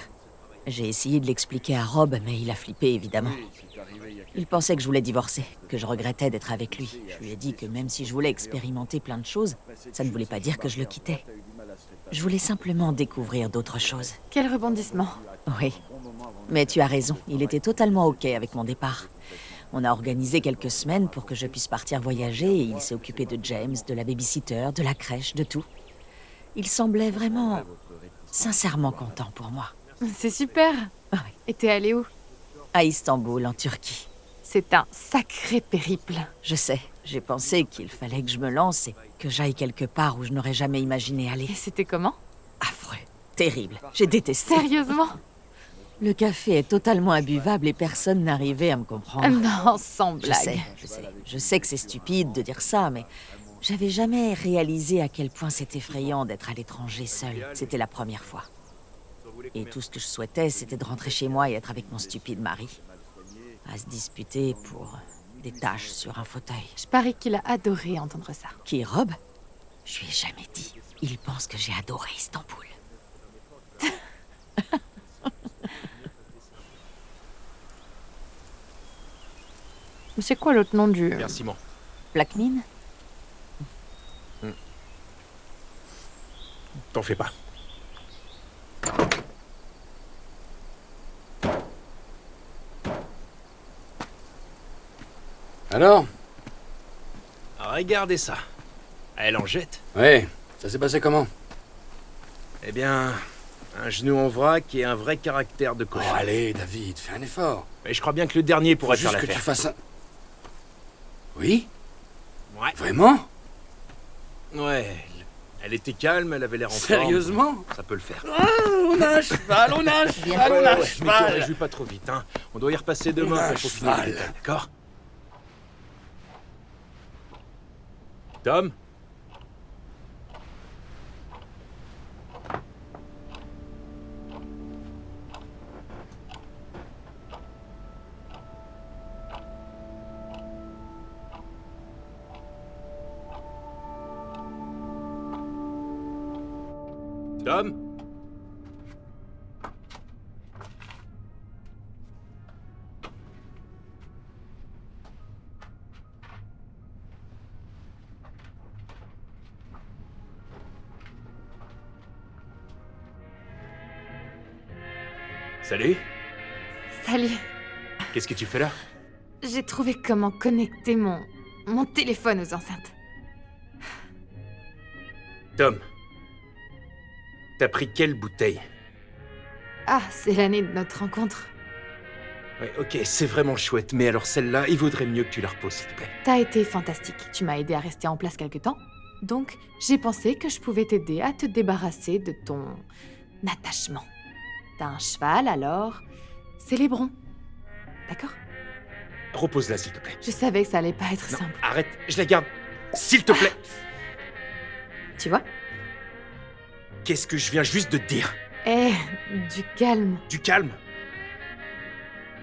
J'ai essayé de l'expliquer à Rob, mais il a flippé, évidemment. Il pensait que je voulais divorcer, que je regrettais d'être avec lui. Je lui ai dit que même si je voulais expérimenter plein de choses, ça ne voulait pas dire que je le quittais. Je voulais simplement découvrir d'autres choses. Quel rebondissement. Oui. Mais tu as raison, il était totalement OK avec mon départ. On a organisé quelques semaines pour que je puisse partir voyager et il s'est occupé de James, de la babysitter, de la crèche, de tout. Il semblait vraiment... sincèrement content pour moi. C'est super. Et t'es allé où? À Istanbul, en Turquie. C'est un sacré périple. Je sais, j'ai pensé qu'il fallait que je me lance et que j'aille quelque part où je n'aurais jamais imaginé aller. Et c'était comment? Affreux, terrible, j'ai détesté. Sérieusement? Le café est totalement imbuvable et personne n'arrivait à me comprendre. Non, sans blague. Je sais que c'est stupide de dire ça, mais j'avais jamais réalisé à quel point c'est effrayant d'être à l'étranger seul. C'était la première fois. Et tout ce que je souhaitais, c'était de rentrer chez moi et être avec mon stupide mari. À se disputer pour des tâches sur un fauteuil. Je parie qu'il a adoré entendre ça. Qui, Rob? Je lui ai jamais dit. Il pense que j'ai adoré Istanbul. C'est quoi l'autre nom du... Merci, Simon. Black Mine? T'en fais pas. Alors? Regardez ça. Elle en jette. Ouais, ça s'est passé comment? Eh bien, un genou en vrac et un vrai caractère de Oh, cochon. allez, David, fais un effort. Mais je crois bien que le dernier Faut pourrait faire juste que tu l'affaire. fasses un... Oui? Ouais. Vraiment? Ouais. Elle était calme, elle avait l'air en forme. Sérieusement? Ça peut le faire. Ah, on a un cheval, on a un cheval, on a un Mais te cheval. réjouis pas trop vite, hein. On doit y repasser On demain a un pour finir les cheval. détails, d'accord? Tom? Tom? Salut? Salut. Qu'est-ce que tu fais là? J'ai trouvé comment connecter mon téléphone aux enceintes. Tom. T'as pris quelle bouteille? Ah, c'est l'année de notre rencontre. Ouais, ok, c'est vraiment chouette, mais alors celle-là, il vaudrait mieux que tu la reposes, s'il te plaît. T'as été fantastique. Tu m'as aidé à rester en place quelque temps. Donc, j'ai pensé que je pouvais t'aider à te débarrasser de ton attachement. T'as un cheval, alors célébrons. D'accord? Repose-la, s'il te plaît. Je savais que ça allait pas être Non, simple. arrête, je la garde. S'il te plaît. Tu vois? Qu'est-ce que je viens juste de te dire? Eh, du calme. Du calme.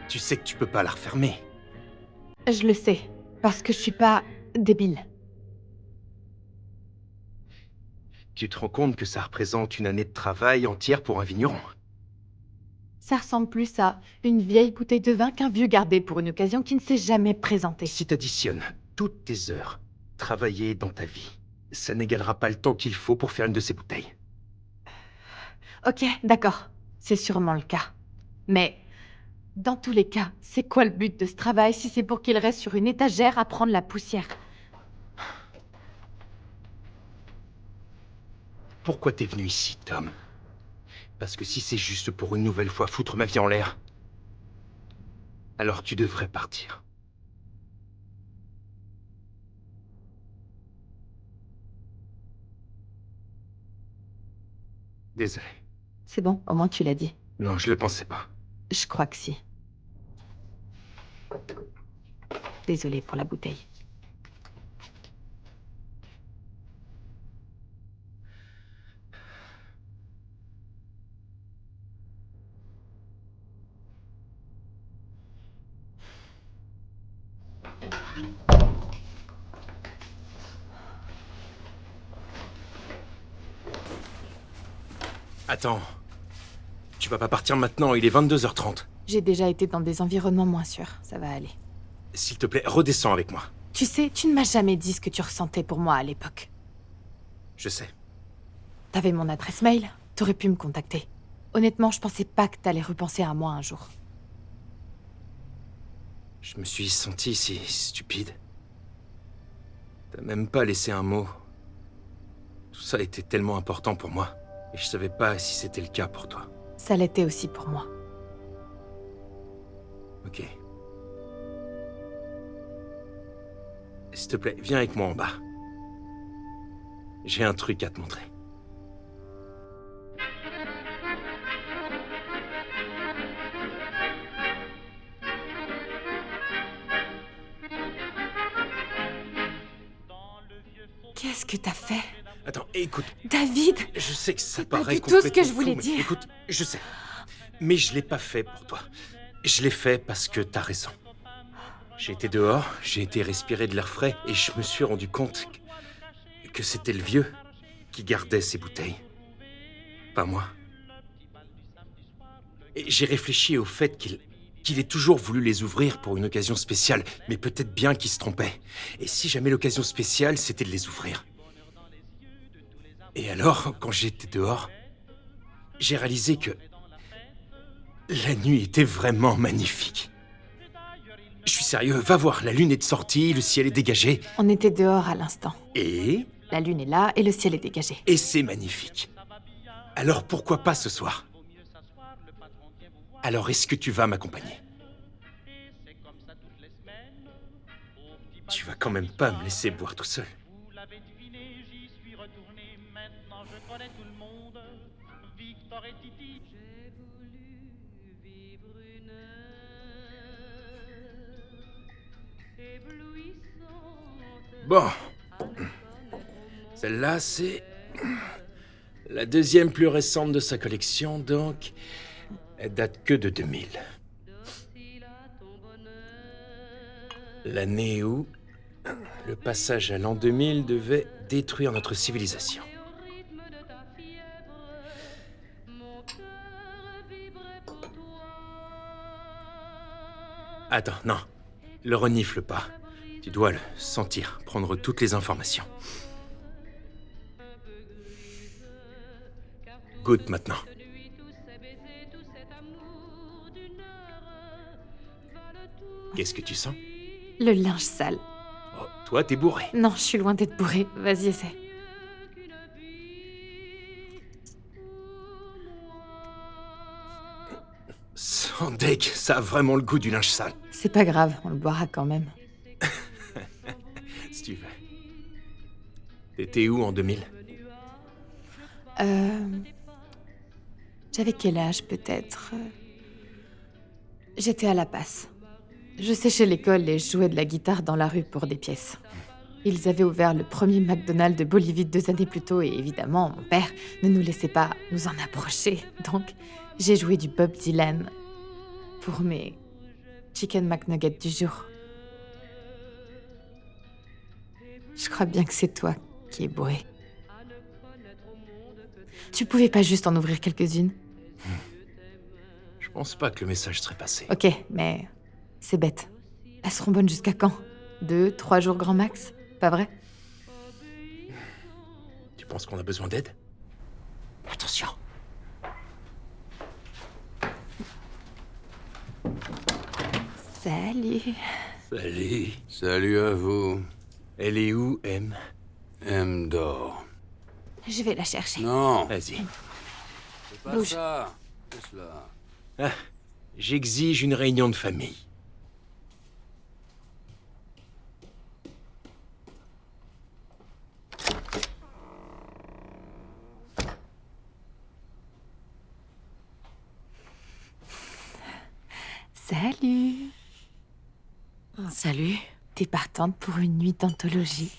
Tu sais que tu peux pas la refermer. Je le sais, parce que je suis pas débile. Tu te rends compte que ça représente une année de travail entière pour un vigneron? Ça ressemble plus à une vieille bouteille de vin qu'un vieux gardé pour une occasion qui ne s'est jamais présentée. Si t'additionnes toutes tes heures travaillées dans ta vie, ça n'égalera pas le temps qu'il faut pour faire une de ces bouteilles. Ok, d'accord. C'est sûrement le cas. Mais, dans tous les cas, c'est quoi le but de ce travail si c'est pour qu'il reste sur une étagère à prendre la poussière? Pourquoi t'es venu ici, Tom? Parce que si c'est juste pour une nouvelle fois foutre ma vie en l'air, alors tu devrais partir. Désolé. C'est bon, au moins tu l'as dit. Non, je le pensais pas. Je crois que si. Désolée pour la bouteille. Attends. Tu vas pas partir maintenant, il est 22h30. J'ai déjà été dans des environnements moins sûrs, ça va aller. S'il te plaît, redescends avec moi. Tu sais, tu ne m'as jamais dit ce que tu ressentais pour moi à l'époque. Je sais. T'avais mon adresse mail, t'aurais pu me contacter. Honnêtement, je pensais pas que t'allais repenser à moi un jour. Je me suis senti si stupide. T'as même pas laissé un mot. Tout ça était tellement important pour moi. Et je savais pas si c'était le cas pour toi. Ça l'était aussi pour moi. Ok. S'il te plaît, viens avec moi en bas. J'ai un truc à te montrer. Qu'est-ce que t'as fait? Attends, écoute, David! je sais que ça C'est pas paraît du tout ce que complètement je voulais fou, mais dire. écoute, je sais. Mais je l'ai pas fait pour toi. Je l'ai fait parce que t'as raison. J'ai été dehors, j'ai été respirer de l'air frais et je me suis rendu compte que c'était le vieux qui gardait ces bouteilles. Pas moi. Et j'ai réfléchi au fait qu'il ait toujours voulu les ouvrir pour une occasion spéciale, mais peut-être bien qu'il se trompait. Et si jamais l'occasion spéciale, c'était de les ouvrir. Et alors, quand j'étais dehors, j'ai réalisé que la nuit était vraiment magnifique. Je suis sérieux, va voir, la lune est de sortie, le ciel est dégagé, On était dehors à l'instant. et La lune est là et le ciel est dégagé. c'est magnifique. Alors pourquoi pas ce soir? Alors est-ce que tu vas m'accompagner? Tu vas quand même pas me laisser boire tout seul. Bon. Celle-là, c'est la deuxième plus récente de sa collection, donc elle date que de 2000. L'année où le passage à l'an 2000 devait détruire notre civilisation. Attends, non. Le renifle pas. Tu dois le sentir, prendre toutes les informations. Goûte maintenant. Qu'est-ce que tu sens? Le linge sale. Oh, toi, t'es bourré. Non, je suis loin d'être bourrée. Vas-y, essaie. Sans deck, ça a vraiment le goût du linge sale. C'est pas grave, on le boira quand même. Si tu veux. T'étais où en 2000? J'avais quel âge, peut-être J'étais à La Passe. Je séchais l'école et je jouais de la guitare dans la rue pour des pièces. Ils avaient ouvert le premier McDonald's de Bolivie 2 années plus tôt et évidemment, mon père ne nous laissait pas nous en approcher. Donc, j'ai joué du Bob Dylan pour mes chicken McNuggets du jour. Je crois bien que c'est toi qui es bourré. Tu pouvais pas juste en ouvrir quelques-unes? Je pense pas que le message serait passé. Ok, mais c'est bête. Elles seront bonnes jusqu'à quand? 2, 3 jours grand max? Pas vrai? Tu penses qu'on a besoin d'aide? Attention. Salut. Salut. Salut à vous. Elle est où, M? M dort. Je vais la chercher. Non, Vas-y. c'est pas Bouge. ça. C'est cela. Ah, j'exige une réunion de famille. Salut. Salut. T'es partante pour une nuit d'anthologie?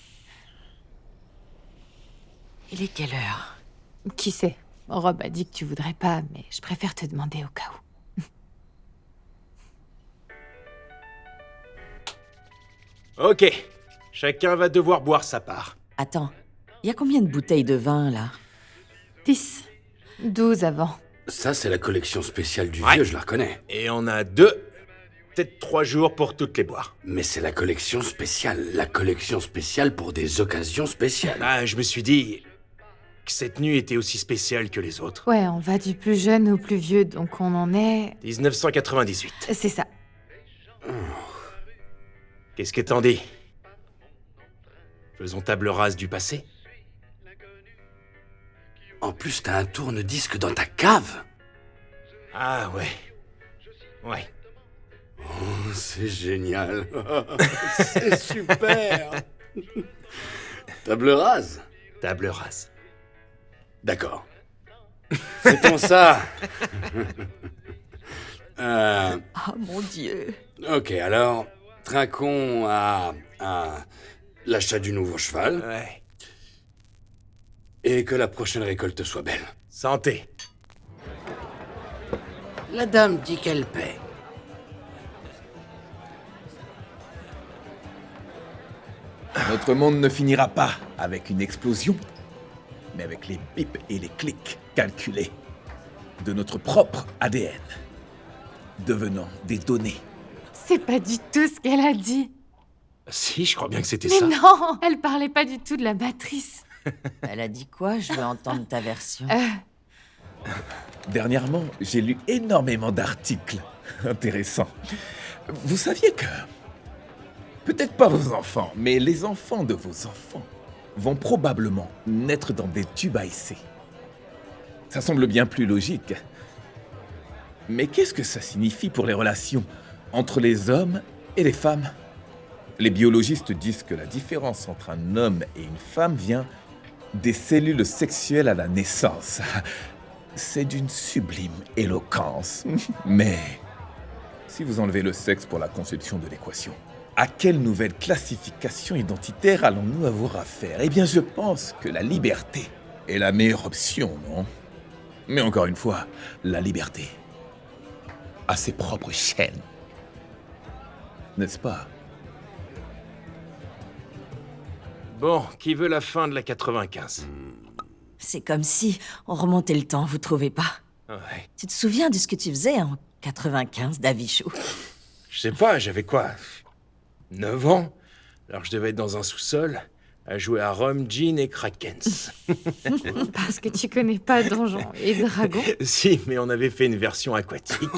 Il est quelle heure? Qui sait? Rob a dit que tu voudrais pas, mais je préfère te demander au cas où. Ok. Chacun va devoir boire sa part. Attends, il y a combien de bouteilles de vin, là? 10. 12 avant. Ça, c'est la collection spéciale du Ouais. vieux, je la reconnais. Et on a 2, peut-être 3 jours pour toutes les boire. Mais c'est la collection spéciale. La collection spéciale pour des occasions spéciales. Ah, je me suis dit que cette nuit était aussi spéciale que les autres. Ouais, on va du plus jeune au plus vieux, donc on en est... 1998. C'est ça. Qu'est-ce que t'en dis? Faisons table rase du passé? En plus, t'as un tourne-disque dans ta cave. Ah ouais. Ouais. Oh, c'est génial. C'est super. Table rase. Table rase. D'accord. Faites-on ça. Oh mon Dieu. Ok, alors, trinquons à l'achat du nouveau cheval Ouais. et que la prochaine récolte soit belle. Santé. La dame dit qu'elle paie. Notre monde ne finira pas avec une explosion, mais avec les bips et les clics calculés de notre propre ADN, devenant des données. C'est pas du tout ce qu'elle a dit. Si, je crois bien que c'était Mais ça. non, elle parlait pas du tout de la matrice. Elle a dit quoi? Je veux entendre ta version. Dernièrement, j'ai lu énormément d'articles intéressants. Vous saviez que... Peut-être pas vos enfants, mais les enfants de vos enfants vont probablement naître dans des tubes à essai. Ça semble bien plus logique. Mais qu'est-ce que ça signifie pour les relations entre les hommes et les femmes? Les biologistes disent que la différence entre un homme et une femme vient des cellules sexuelles à la naissance. C'est d'une sublime éloquence. Mais si vous enlevez le sexe pour la conception de l'équation, à quelle nouvelle classification identitaire allons-nous avoir affaire? Eh bien, je pense que la liberté est la meilleure option, non? Mais encore une fois, la liberté a ses propres chaînes. N'est-ce pas? Bon, qui veut la fin de la 95? C'est comme si on remontait le temps, vous trouvez pas? Ouais. Tu te souviens de ce que tu faisais en 95, Davichou? Je sais pas, j'avais quoi? 9 ans? Alors je devais être dans un sous-sol, à jouer à Rome, Gin et Krakens. Parce que tu connais pas Donjons et Dragons. Si, mais on avait fait une version aquatique.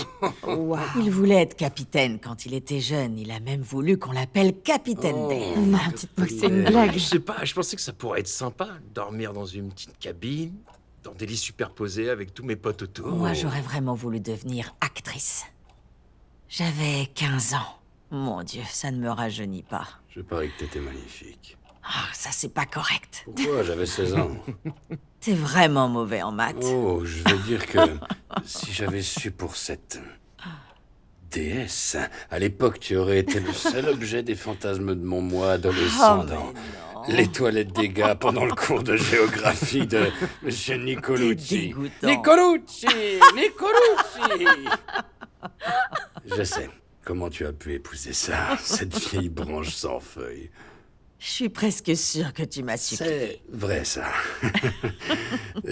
Il voulait être capitaine quand il était jeune. Il a même voulu qu'on l'appelle Capitaine Dave. Non, dites-moi que c'est une blague. Je sais pas, je pensais que ça pourrait être sympa, dormir dans une petite cabine, dans des lits superposés avec tous mes potes autour. Moi, j'aurais vraiment voulu devenir actrice. J'avais 15 ans. Mon Dieu, ça ne me rajeunit pas. Je parie que t'étais magnifique. Ah, ça, c'est pas correct. Pourquoi? J'avais 16 ans. T'es vraiment mauvais en maths. Oh, je veux dire que si j'avais su pour cette déesse, à l'époque, tu aurais été le seul objet des fantasmes de mon moi adolescent Oh, mais dans non. les toilettes des gars pendant le cours de géographie de Monsieur Nicolucci. T'es dégoûtant. Nicolucci! Nicolucci! Je sais. Comment tu as pu épouser ça, cette vieille branche sans feuilles? Je suis presque sûre que tu m'as supplié. C'est vrai, ça.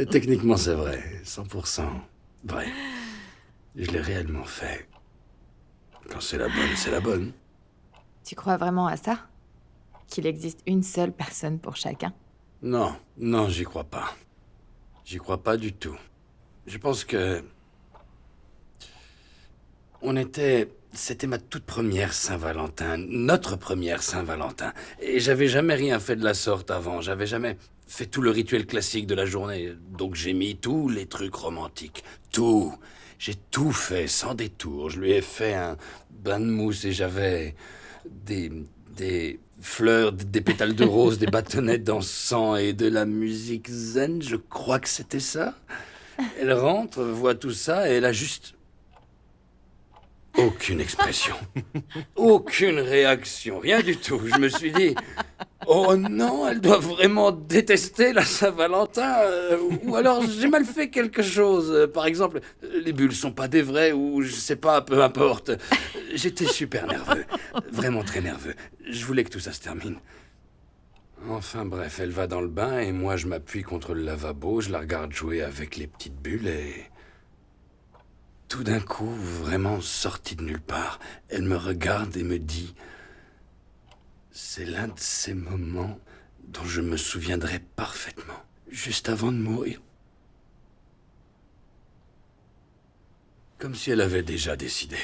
Techniquement, c'est vrai. 100% vrai. Je l'ai réellement fait. Quand c'est la bonne, c'est la bonne. Tu crois vraiment à ça? Qu'il existe une seule personne pour chacun? Non, non, j'y crois pas. J'y crois pas du tout. Je pense que... C'était ma toute première Saint-Valentin, notre première Saint-Valentin. Et j'avais jamais rien fait de la sorte avant, j'avais jamais fait tout le rituel classique de la journée. Donc j'ai mis tous les trucs romantiques, tout. J'ai tout fait, sans détour. Je lui ai fait un bain de mousse et j'avais des fleurs, des pétales de rose, des bâtonnets d'encens et de la musique zen, je crois que c'était ça. Elle rentre, voit tout ça et elle a juste... aucune expression. Aucune réaction. Rien du tout. Je me suis dit... Oh non, elle doit vraiment détester la Saint-Valentin. Ou alors j'ai mal fait quelque chose. Par exemple, les bulles sont pas des vraies ou je sais pas, peu importe. J'étais super nerveux. Vraiment très nerveux. Je voulais que tout ça se termine. Enfin bref, elle va dans le bain et moi je m'appuie contre le lavabo. Je la regarde jouer avec les petites bulles et... tout d'un coup, vraiment sortie de nulle part, elle me regarde et me dit... C'est l'un de ces moments dont je me souviendrai parfaitement, juste avant de mourir. Comme si elle avait déjà décidé.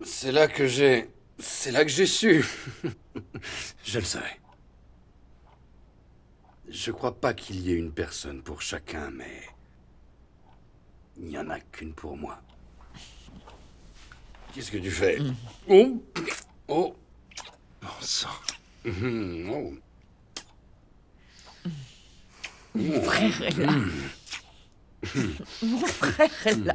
C'est là que j'ai su. Je le savais. Je crois pas qu'il y ait une personne pour chacun, mais... Il n'y en a qu'une pour moi. Qu'est-ce que tu fais? Oh! Oh! Bon sang. Oh. Mon frère est là. Mon frère est là.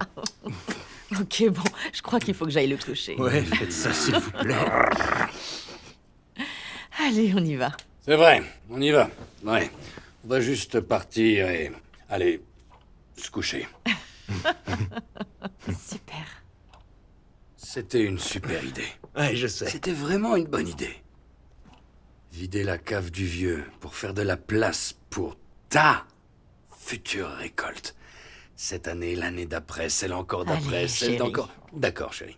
Ok, bon, je crois qu'il faut que j'aille le coucher. Ouais, faites ça, s'il vous plaît. Allez, on y va. C'est vrai, on y va. Ouais. On va juste partir et aller se coucher. Super. C'était une super idée. Ouais, je sais. C'était vraiment une bonne idée. Vider la cave du vieux pour faire de la place pour ta future récolte. Cette année, l'année d'après, celle encore d'après, Allez, celle chérie. d'encore... D'accord, chérie.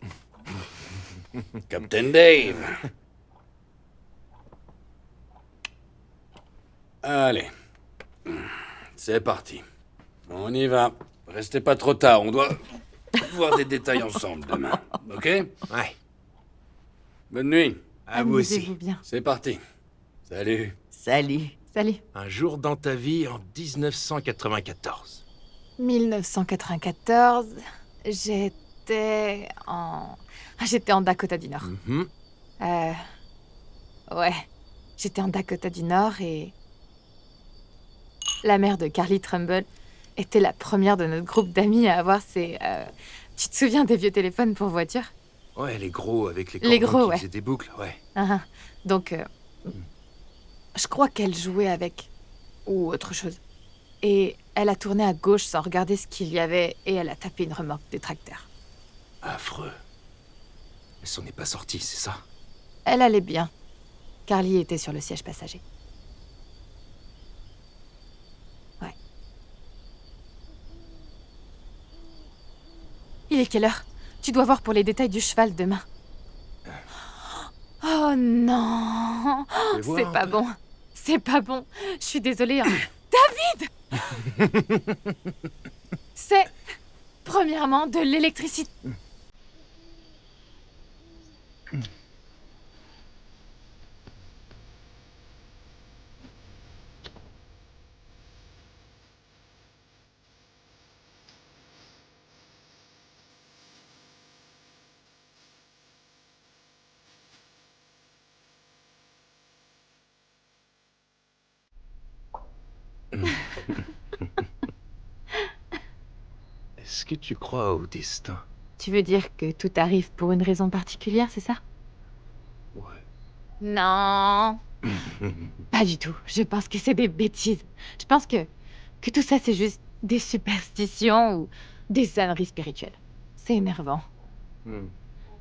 Captain Dave. Allez. C'est parti. On y va. Restez pas trop tard, on doit voir des détails ensemble demain. Ok? Ouais, Bonne nuit. à vous aussi. Amusez-vous bien. C'est parti. Salut. Salut. Salut. Un jour dans ta vie en 1994. 1994, j'étais en Dakota du Nord. Mhm. Ouais, j'étais en Dakota du Nord et la mère de Carly Trumbull était la première de notre groupe d'amis à avoir ces... Tu te souviens des vieux téléphones pour voiture? Ouais, les gros avec les Les cordons gros, qui ouais. faisaient des boucles, ouais. Ah, donc, je crois qu'elle jouait avec... ou autre chose. Et elle a tourné à gauche sans regarder ce qu'il y avait et elle a tapé une remorque de tracteur. Affreux. Elle s'en est pas sortie, c'est ça? Elle allait bien. Carly était sur le siège passager. Ouais. Il est quelle heure? Tu dois voir pour les détails du cheval demain. Oh non! Fais voir C'est un pas peu. bon. C'est pas bon. Je suis désolée. Hein. David! C'est, premièrement, de l'électricité. Est-ce que tu crois au destin? Tu veux dire que tout arrive pour une raison particulière, c'est ça? Ouais. Non. Pas du tout. Je pense que c'est des bêtises. Je pense que tout ça, c'est juste des superstitions ou des âneries spirituelles. C'est énervant. Hmm.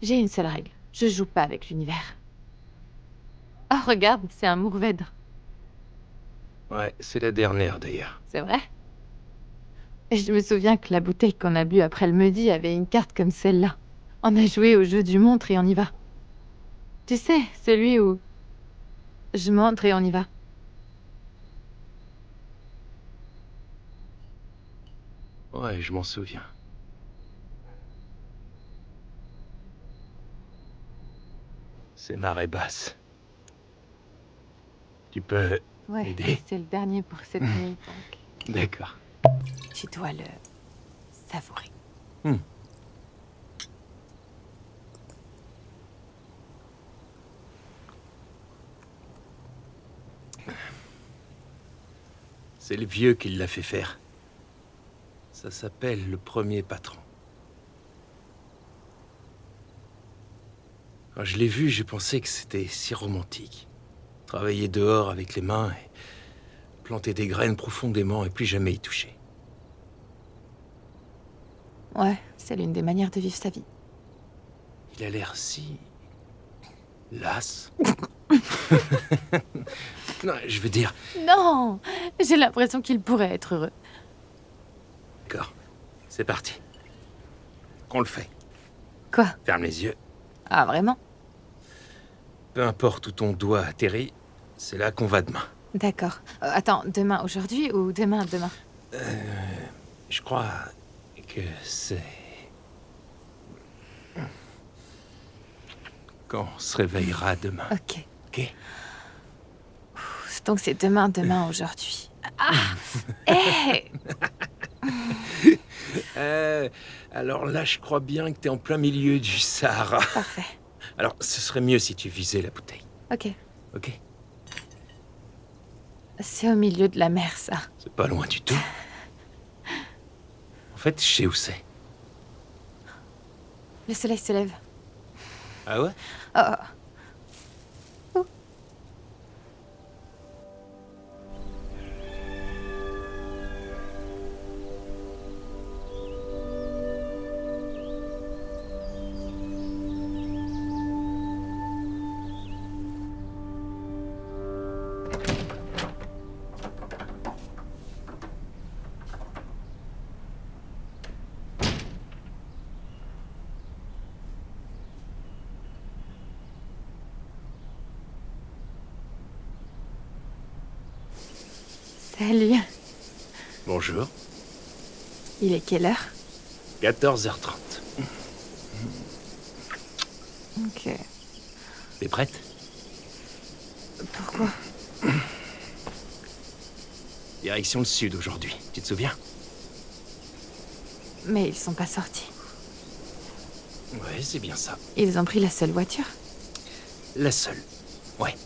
J'ai une seule règle. Je joue pas avec l'univers. Oh, regarde, c'est un Mourvèdre. Ouais, c'est la dernière d'ailleurs. C'est vrai? Et je me souviens que la bouteille qu'on a bu après le midi avait une carte comme celle-là. On a joué au jeu du montre et on y va. Tu sais, celui où je montre et on y va. Ouais, je m'en souviens. C'est marée basse. Tu peux... Ouais, Aider. c'est le dernier pour cette nuit, donc D'accord. tu dois le savourer. C'est le vieux qui l'a fait faire. Ça s'appelle le premier patron. Quand je l'ai vu, j'ai pensé que c'était si romantique. Travailler dehors avec les mains et planter des graines profondément et plus jamais y toucher. Ouais, c'est l'une des manières de vivre sa vie. Il a l'air si... las. Non, je veux dire... Non! J'ai l'impression qu'il pourrait être heureux. D'accord, c'est parti. Qu'on le fait. Quoi? Ferme les yeux. Ah, vraiment? Peu importe où ton doigt atterrit, c'est là qu'on va demain. D'accord. Attends, demain aujourd'hui ou demain? Je crois que c'est... Quand on se réveillera demain. Ok. Ok? Donc c'est demain aujourd'hui. Ah! Hé! Alors là, je crois bien que t'es en plein milieu du Sahara. Parfait. Alors, ce serait mieux si tu visais la bouteille, Ok. ok? C'est au milieu de la mer, ça. C'est pas loin du tout. En fait, je sais où c'est. Le soleil se lève. Ah ouais? Oh. Oh. Salut. Bonjour. Il est quelle heure? 14h30. Ok. T'es prête? Pourquoi? Direction le sud aujourd'hui, tu te souviens? Mais ils sont pas sortis. Ouais, c'est bien ça. Ils ont pris la seule voiture. La seule. Ouais.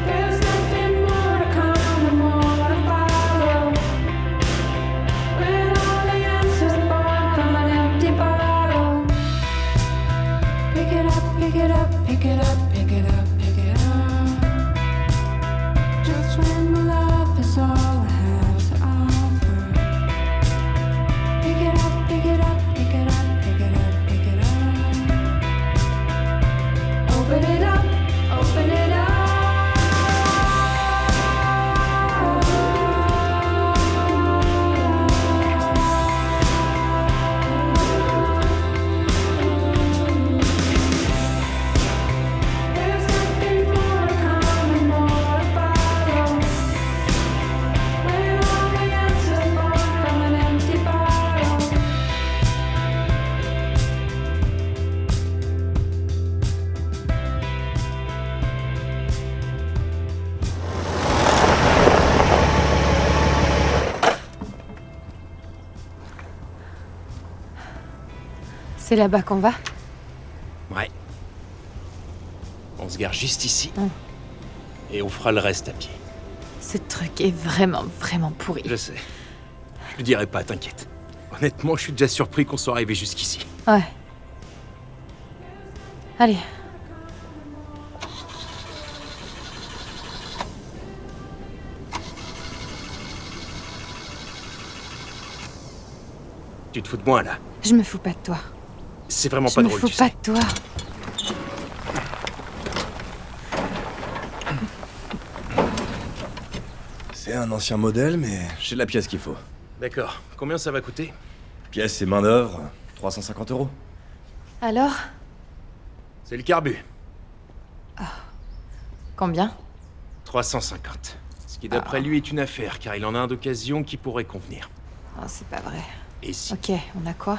There's nothing more to come and more to follow. When all the answers born from an empty bottle. Pick it up, pick it up, pick it up, pick it up, pick it up. Just when love is all I have to offer. Pick it up, pick it up, pick it up, pick it up, pick it up. Open it up, open it up. There's nothing more to come and more to follow. When all the answers born from an empty bottle. C'est là-bas qu'on va? Ouais. On se gare juste ici. Hum. Et on fera le reste à pied. Ce truc est vraiment, vraiment pourri. Je sais. Je lui dirai pas, t'inquiète. Honnêtement, je suis déjà surpris qu'on soit arrivé jusqu'ici. Ouais. Allez. Tu te fous de moi, là? Je me fous pas de toi. C'est vraiment Je pas me drôle, fous tu pas sais. de toi. C'est un ancien modèle, mais j'ai la pièce qu'il faut. D'accord. Combien ça va coûter? Pièce et main-d'œuvre, 350 €. Alors? C'est le carbu. Combien? 350. Ce qui, d'après lui, est une affaire, car il en a un d'occasion qui pourrait convenir. Oh, c'est pas vrai. Et si? Ok, on a quoi?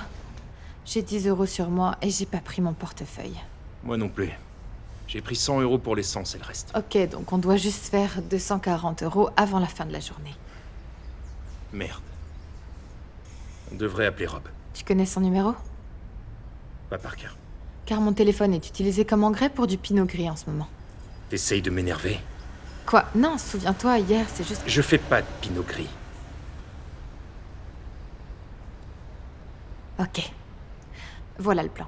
J'ai 10 € sur moi et j'ai pas pris mon portefeuille. Moi non plus. J'ai pris 100 € pour l'essence et le reste. Ok, donc on doit juste faire 240 € avant la fin de la journée. Merde. On devrait appeler Rob. Tu connais son numéro? Pas par cœur. Car mon téléphone est utilisé comme engrais pour du pinot gris en ce moment. T'essayes de m'énerver? Quoi? Non, souviens-toi, hier, c'est juste... Je fais pas de pinot gris. Ok. Voilà le plan.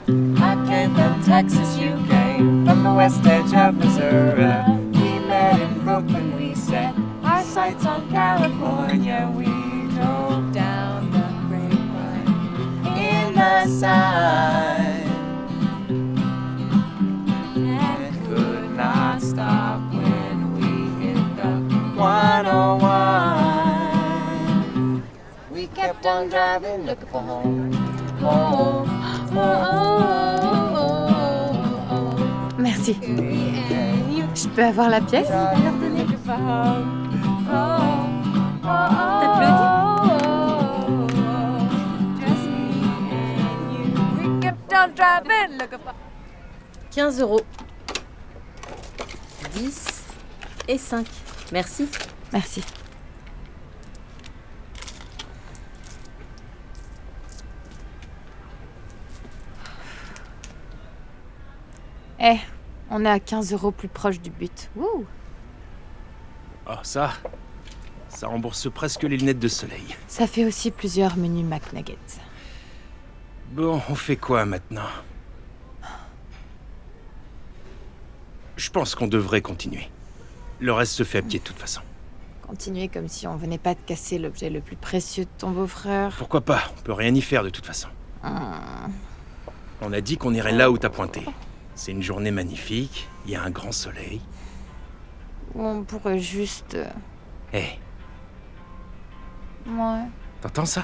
I came from Texas, you came from the west edge of Missouri. We met in Brooklyn, we set our sights on California. We drove down the grapevine in the sun and could not stop when we hit the 101. on driving, looking for home. Home, home. Merci. And you Je peux avoir la pièce? looking for home. Home, just me and you. We kept on driving, looking for 15 euros. 10 et 5. Merci. Merci. Eh, on est à 15 euros plus proche du but. Wouh! Oh, ça rembourse presque les lunettes de soleil. Ça fait aussi plusieurs menus McNuggets. Bon, on fait quoi maintenant? Je pense qu'on devrait continuer. Le reste se fait à pied de toute façon. Continuer comme si on venait pas de casser l'objet le plus précieux de ton beau-frère. Pourquoi pas? On peut rien y faire de toute façon. Hmm. On a dit qu'on irait là où t'as pointé. C'est une journée magnifique, il y a un grand soleil. Ou on pourrait juste... Hé, Ouais, t'entends ça?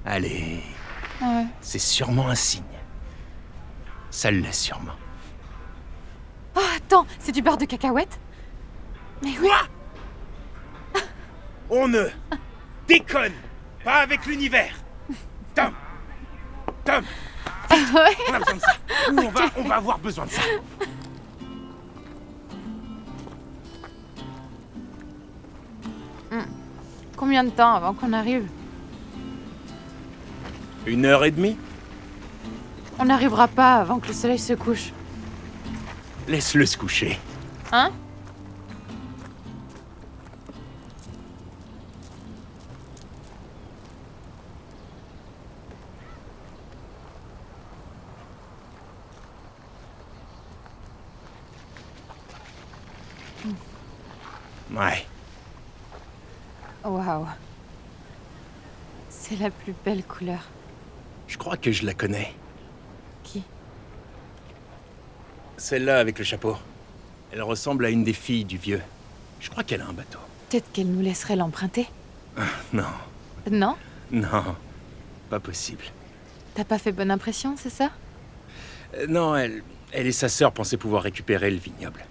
Allez, ouais. c'est sûrement un signe. Ça l'est sûrement. Oh, attends, c'est du beurre de cacahuète? Mais oui. On ne déconne pas avec l'univers. Tom, Ouais. on a besoin de ça. Ou on va avoir besoin de ça. Combien de temps avant qu'on arrive? 1h30? On n'arrivera pas avant que le soleil se couche. Laisse-le se coucher. Hein? Ouais. Waouh. C'est la plus belle couleur. Je crois que je la connais. Qui? Celle-là avec le chapeau. Elle ressemble à une des filles du vieux. Je crois qu'elle a un bateau. Peut-être qu'elle nous laisserait l'emprunter. Non, Non? non, pas possible. T'as pas fait bonne impression, c'est ça? Non, elle et sa sœur pensaient pouvoir récupérer le vignoble.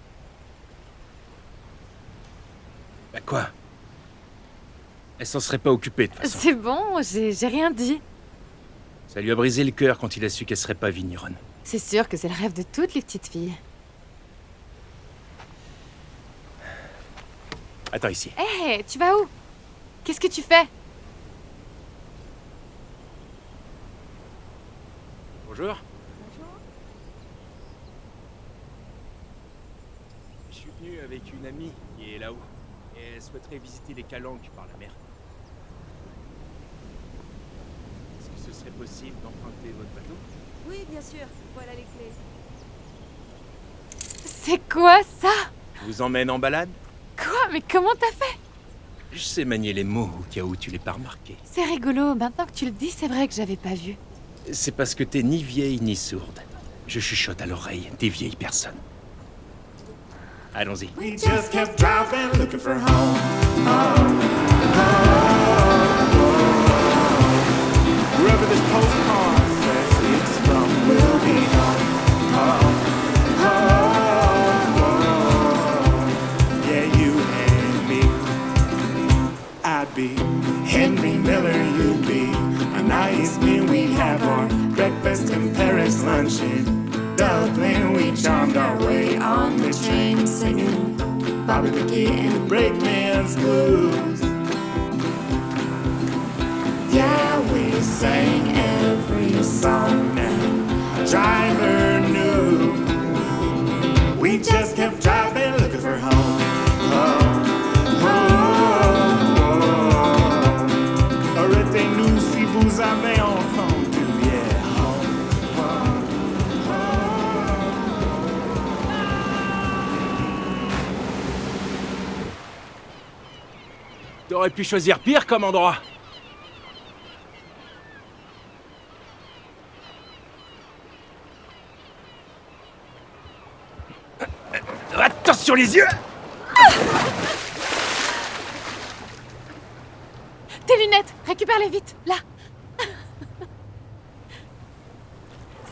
Bah quoi? Elle s'en serait pas occupée de toute façon. C'est bon, j'ai rien dit. Ça lui a brisé le cœur quand il a su qu'elle serait pas vigneronne. C'est sûr que c'est le rêve de toutes les petites filles. Attends ici. Hé, tu vas où? Qu'est-ce que tu fais? Bonjour. Je suis venu avec une amie qui est là-haut. Et elle souhaiterait visiter les calanques par la mer. Est-ce que ce serait possible d'emprunter votre bateau? Oui, bien sûr. Voilà les clés. C'est quoi ça? Je vous emmène en balade? Quoi? Mais comment t'as fait? Je sais manier les mots au cas où tu l'aies pas remarqué. C'est rigolo, maintenant que tu le dis, c'est vrai que j'avais pas vu. C'est parce que t'es ni vieille ni sourde. Je chuchote à l'oreille des vieilles personnes. Allons-y. We just kept driving, looking for home. Home, home. Wherever this postcard says it's from, we'll be home. Home, home. Yeah, you and me. I'd be Henry Miller, you'd be a nice meal. We'd have our breakfast in Paris, lunch in Dublin. We charmed our way on the train, singing Bobby McGee and the Brakeman's Blues. Yeah, we sang every song that driver knew. We just kept driving, looking for home. Home, home, home. Arrêtez-nous si vous avez entendu. Yeah, home, home, T'aurais pu choisir pire comme endroit. Attention les yeux! Tes lunettes, récupère-les vite, là.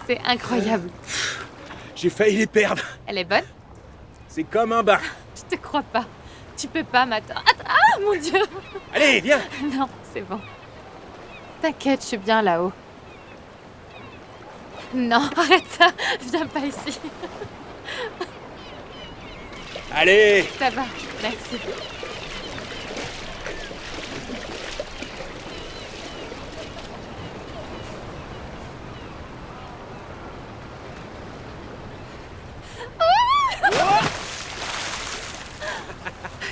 C'est incroyable. J'ai failli les perdre. Elle est bonne? C'est comme un bain. Je te crois pas. Tu peux pas m'attendre. Ah, mon Dieu. Allez, viens. Non, c'est bon. T'inquiète, je suis bien là-haut. Non, arrête ça. Viens pas ici. Allez. Ça va, merci.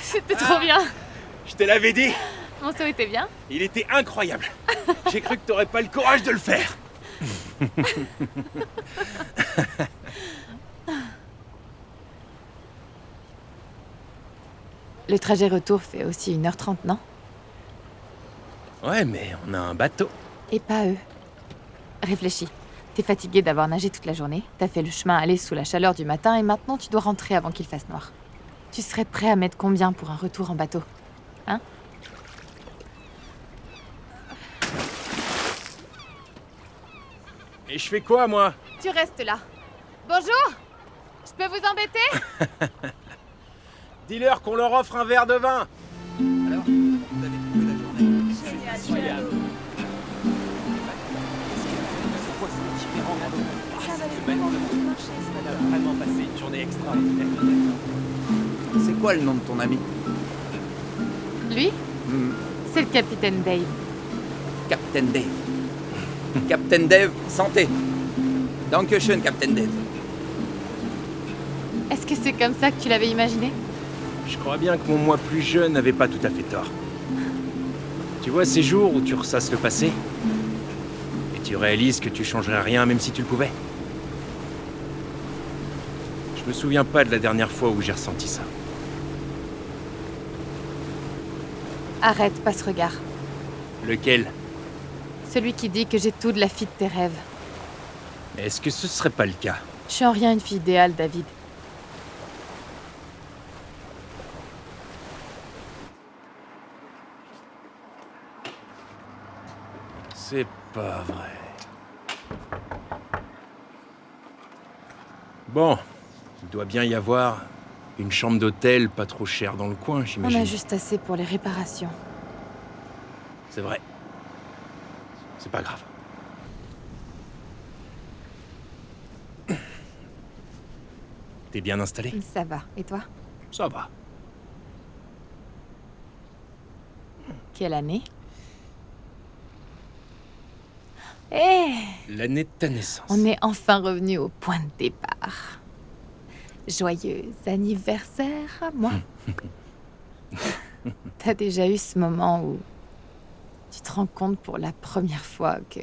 C'était trop bien. Je te l'avais dit. Mon saut était bien. Il était incroyable. J'ai cru que t'aurais pas le courage de le faire. Le trajet retour fait aussi 1h30, non? Ouais, mais on a un bateau. Et pas eux. Réfléchis. T'es fatigué d'avoir nagé toute la journée, t'as fait le chemin aller sous la chaleur du matin et maintenant tu dois rentrer avant qu'il fasse noir. Tu serais prêt à mettre combien pour un retour en bateau? Hein? Et je fais quoi, moi? Tu restes là. Bonjour! Je peux vous embêter? Dis-leur qu'on leur offre un verre de vin. Alors, vous avez trouvé la journée? Incroyable. Vraiment passé une journée extraordinaire. C'est quoi le nom de ton ami? Lui? C'est le capitaine Dave. Captain Dave. Captain Dave, santé. Dankeschön, Captain Dave. Est-ce que c'est comme ça que tu l'avais imaginé? Je crois bien que mon moi plus jeune n'avait pas tout à fait tort. Tu vois ces jours où tu ressasses le passé et tu réalises que tu changerais rien même si tu le pouvais. Je me souviens pas de la dernière fois où j'ai ressenti ça. Arrête, pas ce regard. Lequel? Celui qui dit que j'ai tout de la fille de tes rêves. Est-ce que ce serait pas le cas? Je suis en rien une fille idéale, David. C'est pas vrai. Bon, il doit bien y avoir une chambre d'hôtel pas trop chère dans le coin, On j'imagine. a juste assez pour les réparations. C'est vrai. C'est pas grave. T'es bien installé? Ça va. Et toi? Ça va. Quelle année? Eh! L'année de ta naissance. On est enfin revenu au point de départ. Joyeux anniversaire à moi. T'as déjà eu ce moment où tu te rends compte pour la première fois que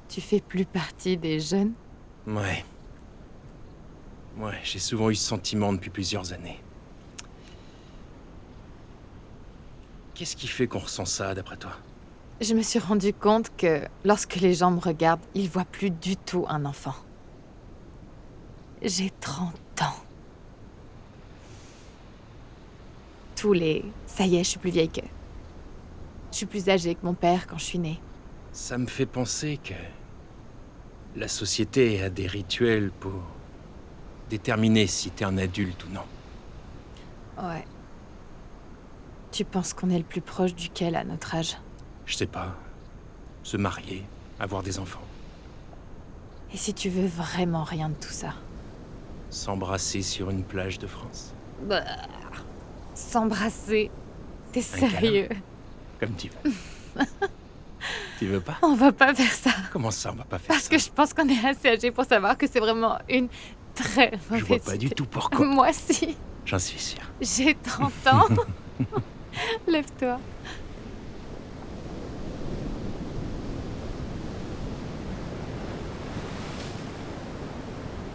tu fais plus partie des jeunes? Ouais. Ouais, j'ai souvent eu ce sentiment depuis plusieurs années. Qu'est-ce qui fait qu'on ressent ça, d'après toi? Je me suis rendu compte que lorsque les gens me regardent, ils voient plus du tout un enfant. J'ai 30 ans. Tous les... Ça y est, je suis plus vieille qu'eux. Je suis plus âgée que mon père quand je suis née. Ça me fait penser que la société a des rituels pour déterminer si t'es un adulte ou non. Ouais. Tu penses qu'on est le plus proche duquel à notre âge? Je sais pas. Se marier, avoir des enfants, Et si tu veux vraiment rien de tout ça? s'embrasser sur une plage de France. Bah, s'embrasser? T'es Un câlin. sérieux? Comme tu veux. Tu veux pas? On va pas faire ça. Comment ça, on va pas faire Parce ça? que je pense qu'on est assez âgés pour savoir que c'est vraiment une très mauvaise Je vois pas du idée. tout pourquoi. Moi si. J'en suis sûr. J'ai 30 ans. Lève-toi.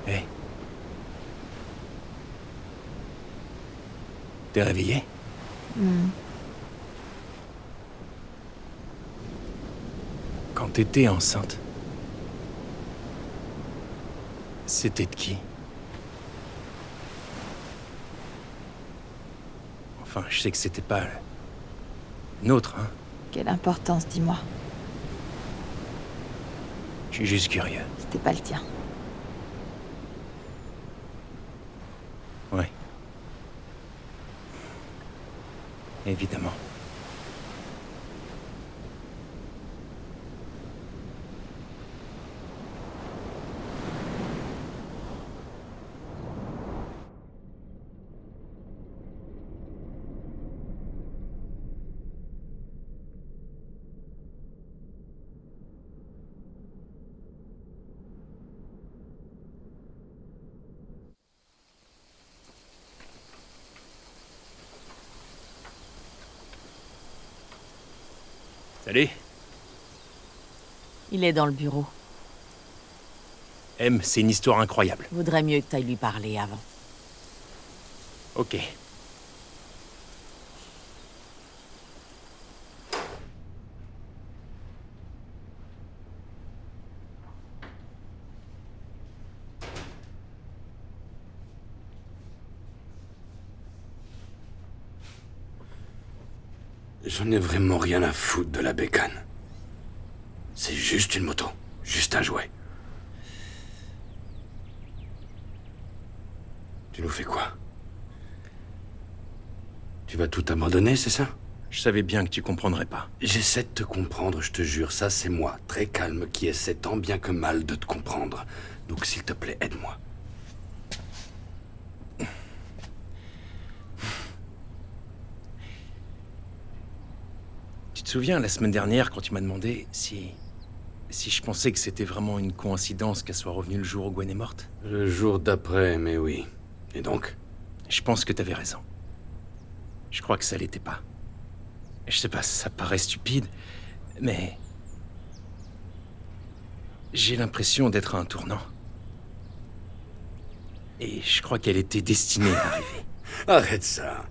Hé. T'es réveillé? Quand t'étais enceinte, c'était de qui? Enfin, je sais que c'était pas nôtre, hein, Quelle importance, dis-moi. Je suis juste curieux. C'était pas le tien. Ouais. Évidemment. Salut. Il est dans le bureau. M, c'est une histoire incroyable. Vaudrait mieux que t'ailles lui parler avant. Ok. J'en ai vraiment rien à foutre de la bécane. C'est juste une moto. Juste un jouet. Tu nous fais quoi? Tu vas tout abandonner, c'est ça? Je savais bien que tu comprendrais pas. J'essaie de te comprendre, je te jure. Ça, c'est moi, très calme, qui essaie tant bien que mal de te comprendre. Donc, s'il te plaît, aide-moi. Tu te souviens, la semaine dernière, quand tu m'as demandé si je pensais que c'était vraiment une coïncidence qu'elle soit revenue le jour où Gwen est morte? Le jour d'après, mais oui. Et donc? Je pense que t'avais raison. Je crois que ça l'était pas. Je sais pas, ça paraît stupide, mais... j'ai l'impression d'être à un tournant. Et je crois qu'elle était destinée à arriver. Arrête ça.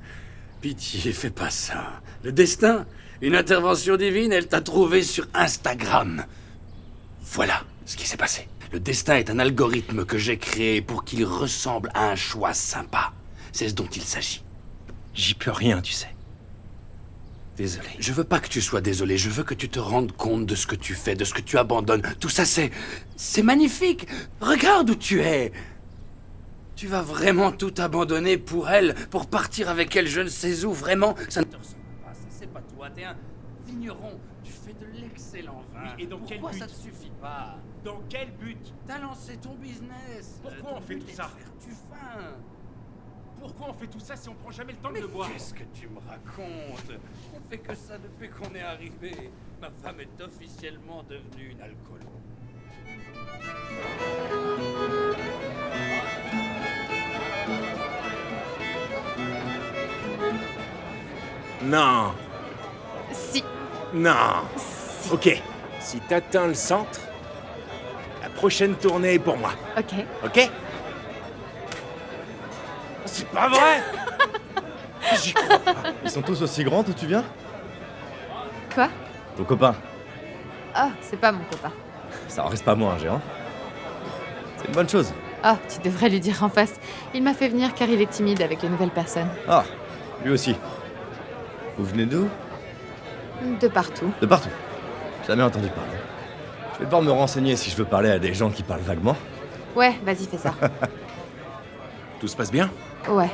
Pitié, fais pas ça. Le destin? Une intervention divine, elle t'a trouvé sur Instagram. Voilà ce qui s'est passé. Le destin est un algorithme que j'ai créé pour qu'il ressemble à un choix sympa. C'est ce dont il s'agit. J'y peux rien, tu sais. Désolé. Je veux pas que tu sois désolé, je veux que tu te rendes compte de ce que tu fais, de ce que tu abandonnes. Tout ça, c'est magnifique. Regarde où tu es. Tu vas vraiment tout abandonner pour elle, pour partir avec elle je ne sais où, vraiment. Ça ne te ressemble pas, ça c'est pas toi, t'es un vigneron. Tu fais de l'excellent vin. Oui, et dans quel Pourquoi but? ça te suffit pas? Dans quel but? T'as lancé ton business. Pourquoi Ton on fait but tout est ça? de faire du vin. Pourquoi on fait tout ça si on prend jamais le temps de Mais le boire? qu'est-ce que tu me racontes? On fait que ça depuis qu'on est arrivé. Ma femme est officiellement devenue une alcoolo. Non. Si. Non. Ok. Si t'atteins le centre, la prochaine tournée est pour moi. Ok. Ok? C'est pas vrai! J'y crois pas. Ils sont tous aussi grands d'où tu viens? Quoi? Ton copain. Ah, c'est pas mon copain. Ça en reste pas moins un géant. C'est une bonne chose. Ah, tu devrais lui dire en face. Il m'a fait venir car il est timide avec les nouvelles personnes. Ah, lui aussi. Vous venez d'où? De partout. De partout. Jamais entendu parler. Je vais devoir me renseigner si je veux parler à des gens qui parlent vaguement. Ouais, vas-y, fais ça. Tout se passe bien? Ouais.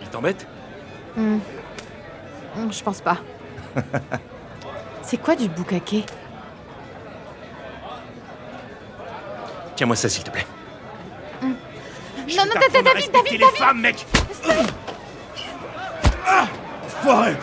Il t'embête? Je pense pas. C'est quoi du bukake? Tiens-moi ça, s'il te plaît. Non, David, Les femmes, mec! Ah! Foiré!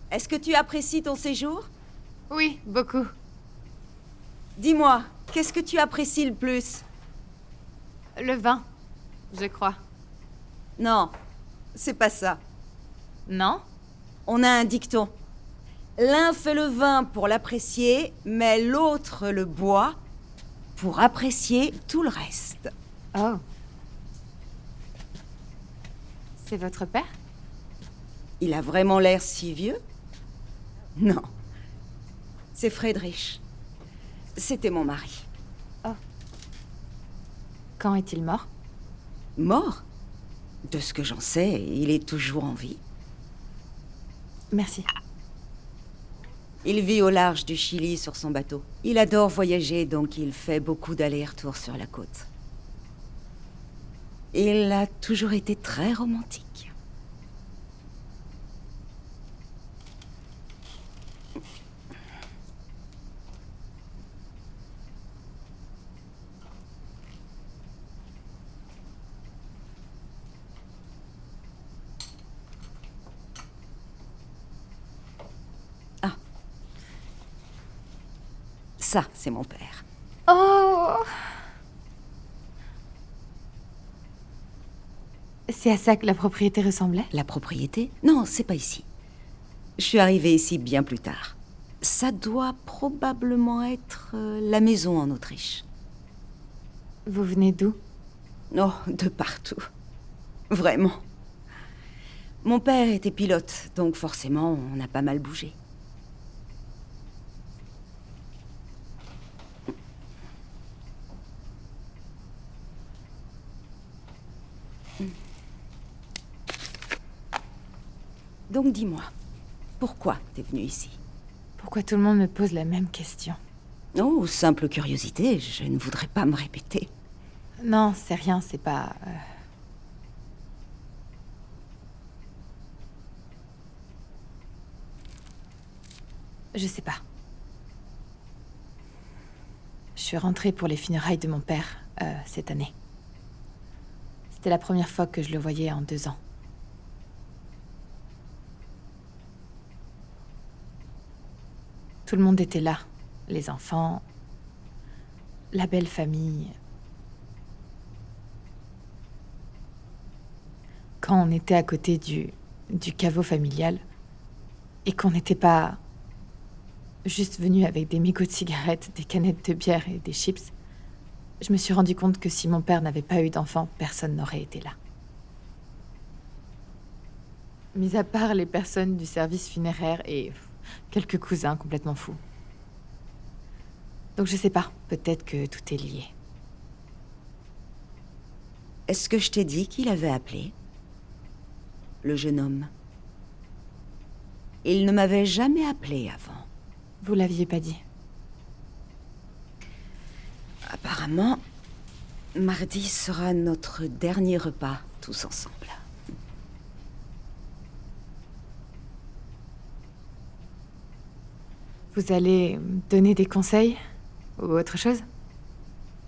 Est-ce que tu apprécies ton séjour? Oui, beaucoup. Dis-moi, Qu'est-ce que tu apprécies le plus? Le vin, je crois. Non, c'est pas ça. Non? On a un dicton. L'un fait le vin pour l'apprécier, mais l'autre le boit pour apprécier tout le reste. Oh. C'est votre père? Il a vraiment l'air si vieux? Non. C'est Friedrich. C'était mon mari. Quand est-il mort? Mort? De ce que j'en sais, il est toujours en vie. Merci. Il vit au large du Chili sur son bateau. Il adore voyager, donc il fait beaucoup d'allers-retours sur la côte. Il a toujours été très romantique. Ça, c'est mon père. Oh! C'est à ça que la propriété ressemblait? La propriété? Non, c'est pas ici. Je suis arrivée ici bien plus tard. Ça doit probablement être la maison en Autriche. Vous venez d'où? Oh, de partout. Vraiment. Mon père était pilote, donc forcément, on a pas mal bougé. Donc dis-moi, pourquoi t'es venu ici? Pourquoi tout le monde me pose la même question? Oh, simple curiosité, je ne voudrais pas me répéter. Non, c'est rien, c'est pas... Je sais pas. Je suis rentrée pour les funérailles de mon père, cette année. C'était la première fois que je le voyais en 2 ans. Tout le monde était là. Les enfants, la belle famille. Quand on était à côté du caveau familial et qu'on n'était pas juste venu avec des mégots de cigarettes, des canettes de bière et des chips, je me suis rendu compte que si mon père n'avait pas eu d'enfant, personne n'aurait été là. Mis à part les personnes du service funéraire et quelques cousins complètement fous. Donc je sais pas, peut-être que tout est lié. Est-ce que je t'ai dit qu'il avait appelé? Le jeune homme. Il ne m'avait jamais appelé avant. Vous l'aviez pas dit. Apparemment, mardi sera notre dernier repas, tous ensemble. Vous allez me donner des conseils? Ou autre chose?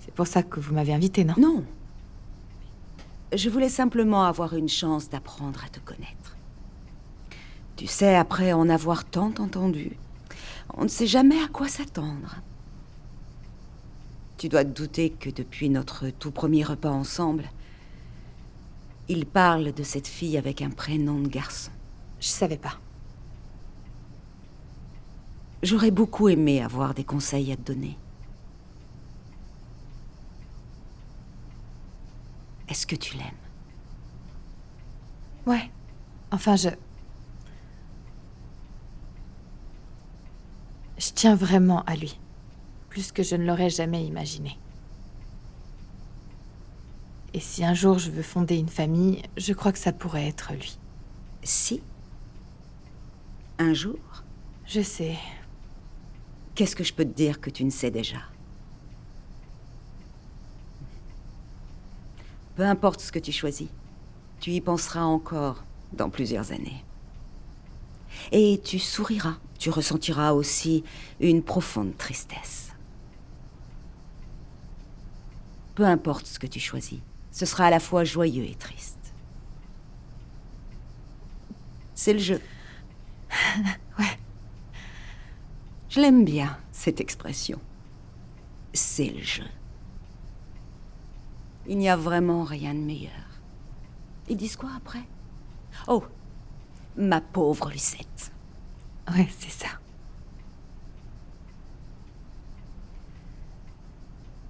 C'est pour ça que vous m'avez invité, non? Non. Je voulais simplement avoir une chance d'apprendre à te connaître. Tu sais, après en avoir tant entendu, on ne sait jamais à quoi s'attendre. Tu dois te douter que depuis notre tout premier repas ensemble, il parle de cette fille avec un prénom de garçon. Je savais pas. J'aurais beaucoup aimé avoir des conseils à te donner. Est-ce que tu l'aimes? Ouais. Enfin, je tiens vraiment à lui. Plus que je ne l'aurais jamais imaginé. Et si un jour je veux fonder une famille, je crois que ça pourrait être lui. Si? Un jour? Je sais. Qu'est-ce que je peux te dire que tu ne sais déjà? Peu importe ce que tu choisis, tu y penseras encore dans plusieurs années. Et tu souriras, tu ressentiras aussi une profonde tristesse. Peu importe ce que tu choisis, ce sera à la fois joyeux et triste. C'est le jeu. Ouais. Je l'aime bien, cette expression. c'est le jeu. Il n'y a vraiment rien de meilleur. Ils disent quoi après? Oh, ma pauvre Lucette. Ouais, c'est ça.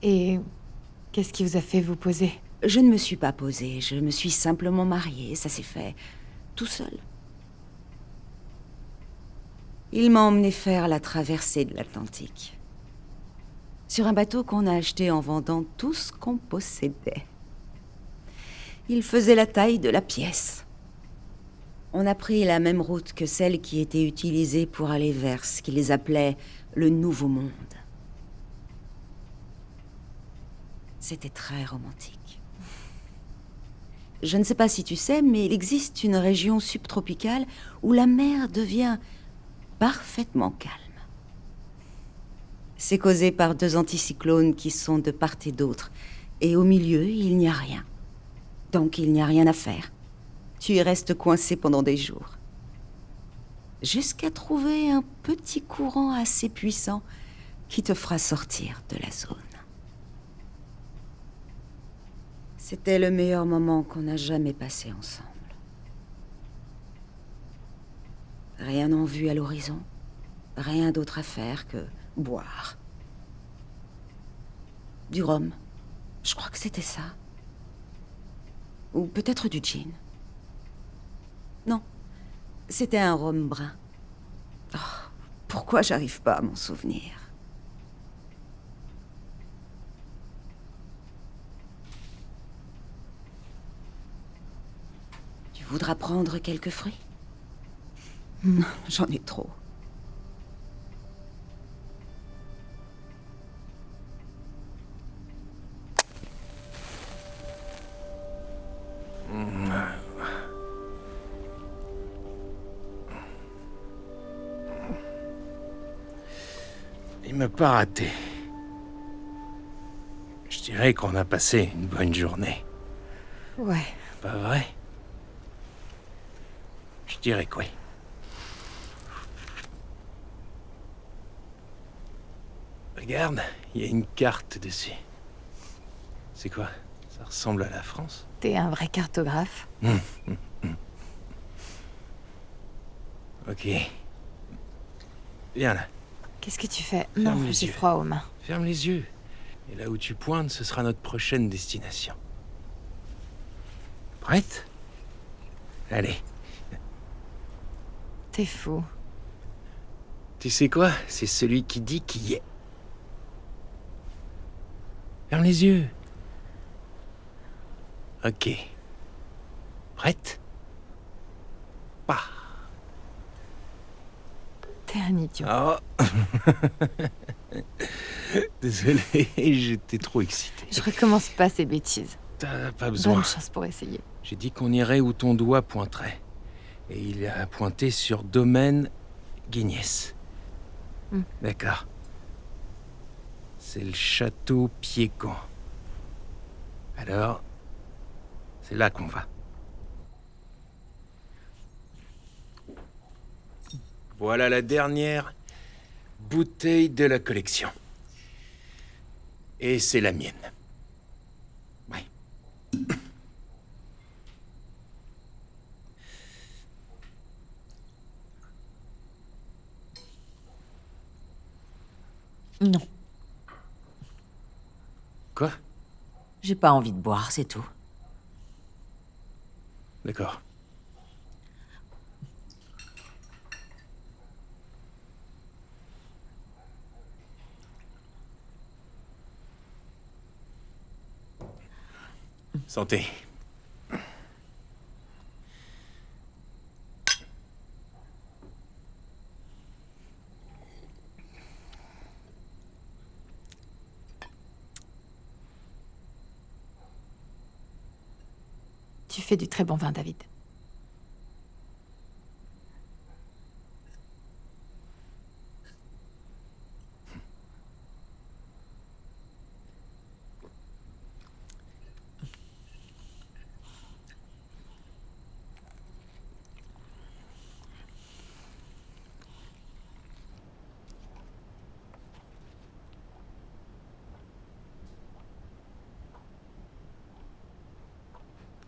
Et qu'est-ce qui vous a fait vous poser? Je ne me suis pas posée, je me suis simplement mariée, ça s'est fait tout seul. Il m'a emmené faire la traversée de l'Atlantique. Sur un bateau qu'on a acheté en vendant tout ce qu'on possédait. Il faisait la taille de la pièce. On a pris la même route que celle qui était utilisée pour aller vers ce qu'ils appelaient le Nouveau Monde. C'était très romantique. Je ne sais pas si tu sais, mais il existe une région subtropicale où la mer devient parfaitement calme. C'est causé par 2 anticyclones qui sont de part et d'autre. Et au milieu, il n'y a rien. Donc il n'y a rien à faire. Tu y restes coincé pendant des jours. Jusqu'à trouver un petit courant assez puissant qui te fera sortir de la zone. C'était le meilleur moment qu'on a jamais passé ensemble. Rien en vue à l'horizon. Rien d'autre à faire que boire. Du rhum. Je crois que c'était ça. Ou peut-être du gin. Non, c'était un rhum brun. Oh, pourquoi j'arrive pas à m'en souvenir? Tu voudras prendre quelques fruits? J'en ai trop. Il m'a pas raté. Je dirais qu'on a passé une bonne journée. Ouais. Pas vrai? Je dirais que oui. Regarde, il y a une carte dessus. C'est quoi? Ça ressemble à la France? T'es un vrai cartographe. Ok. Viens là. Qu'est-ce que tu fais? Ferme Non, les j'ai yeux. froid aux mains. Ferme les yeux. Et là où tu pointes, ce sera notre prochaine destination. Prête? Allez. T'es fou. Tu sais quoi? C'est celui qui dit qui y est. Ferme les yeux. Ok. Prête? Pars. T'es un idiot. Oh. Désolé, j'étais trop excité. Je recommence pas ces bêtises. T'as pas besoin. Bonne chance pour essayer. J'ai dit qu'on irait où ton doigt pointerait. Et il a pointé sur domaine Guignès. D'accord. C'est le château Piécamp. Alors, c'est là qu'on va. Voilà la dernière bouteille de la collection. Et c'est la mienne. Ouais. Non, Quoi? j'ai pas envie de boire, c'est tout. D'accord. Santé. Tu fais du très bon vin, David.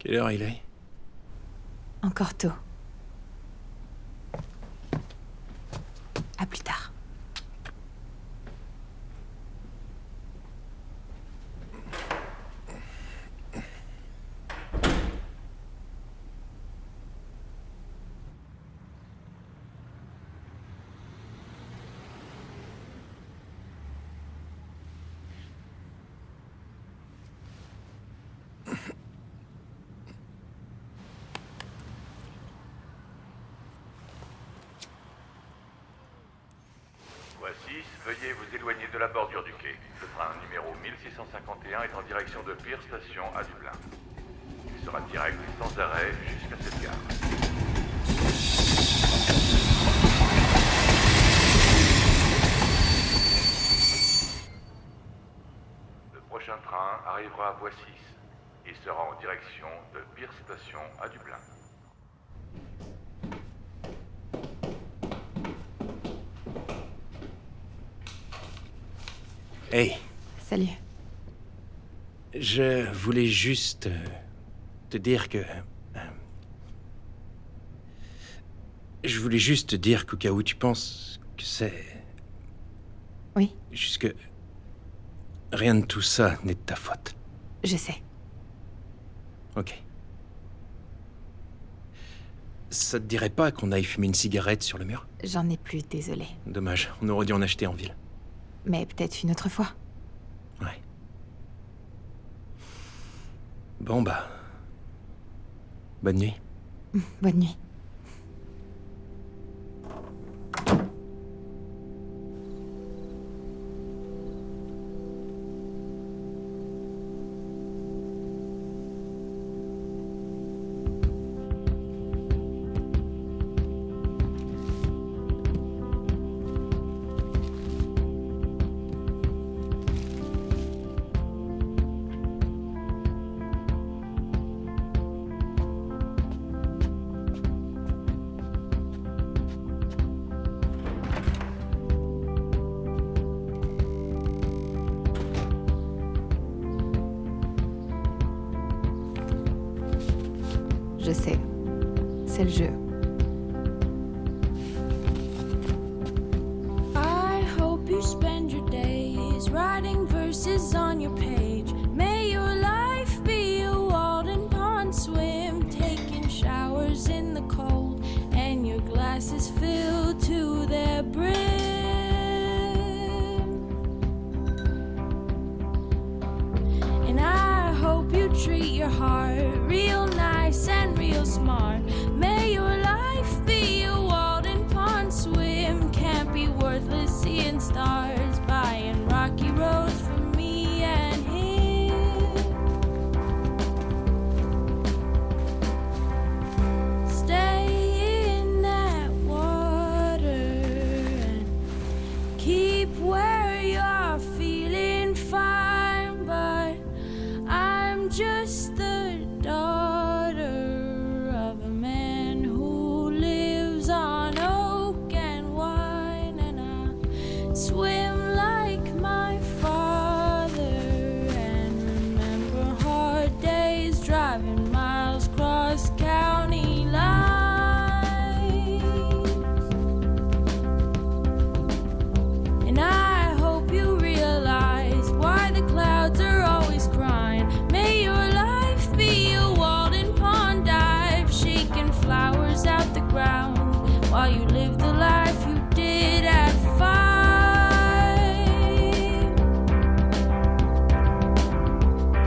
Quelle heure il est? Encore tôt. À plus tard. Voici, veuillez vous éloigner de la bordure du quai. Le train numéro 1651 est en direction de Pierre Station à Dublin. Il sera direct sans arrêt jusqu'à cette gare. Le prochain train arrivera à Boissis. Il sera en direction de Pierre Station à Dublin. Hey, Salut. je voulais juste te dire que... je voulais juste te dire qu'au cas où tu penses que c'est... Oui, Juste que... rien de tout ça n'est de ta faute. je sais. Ok. Ça te dirait pas qu'on aille fumer une cigarette sur le mur? J'en ai plus, désolée. Dommage, on aurait dû en acheter en ville. Mais peut-être une autre fois. Ouais. Bon bah... bonne nuit. Bonne nuit. Je sais. C'est le jeu. I hope you spend your days writing verses on your page. May your life be a Walden Pond swim, taking showers in the cold, and your glasses filled to their brim. And I hope you treat your heart real nice and real smart. May your life be a Walden Pond swim. Can't be worthless seeing stars, buying rocky roads for me and him. Stay in that water and keep where you're feeling fine, but I'm just the daughter of a man who lives on oak and wine, and I swim like my father and remember hard days driving miles cross county lines. And I hope you realize why the clouds are always crying. May your life be a Walden Pond dive, shaking flowers out the ground while you live the life you did at 5.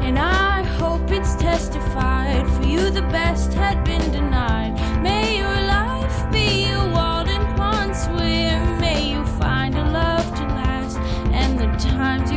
And I hope it's testified for you the best had been denied. May your life be a Walden Pond swim. May you find a love to last, and the times you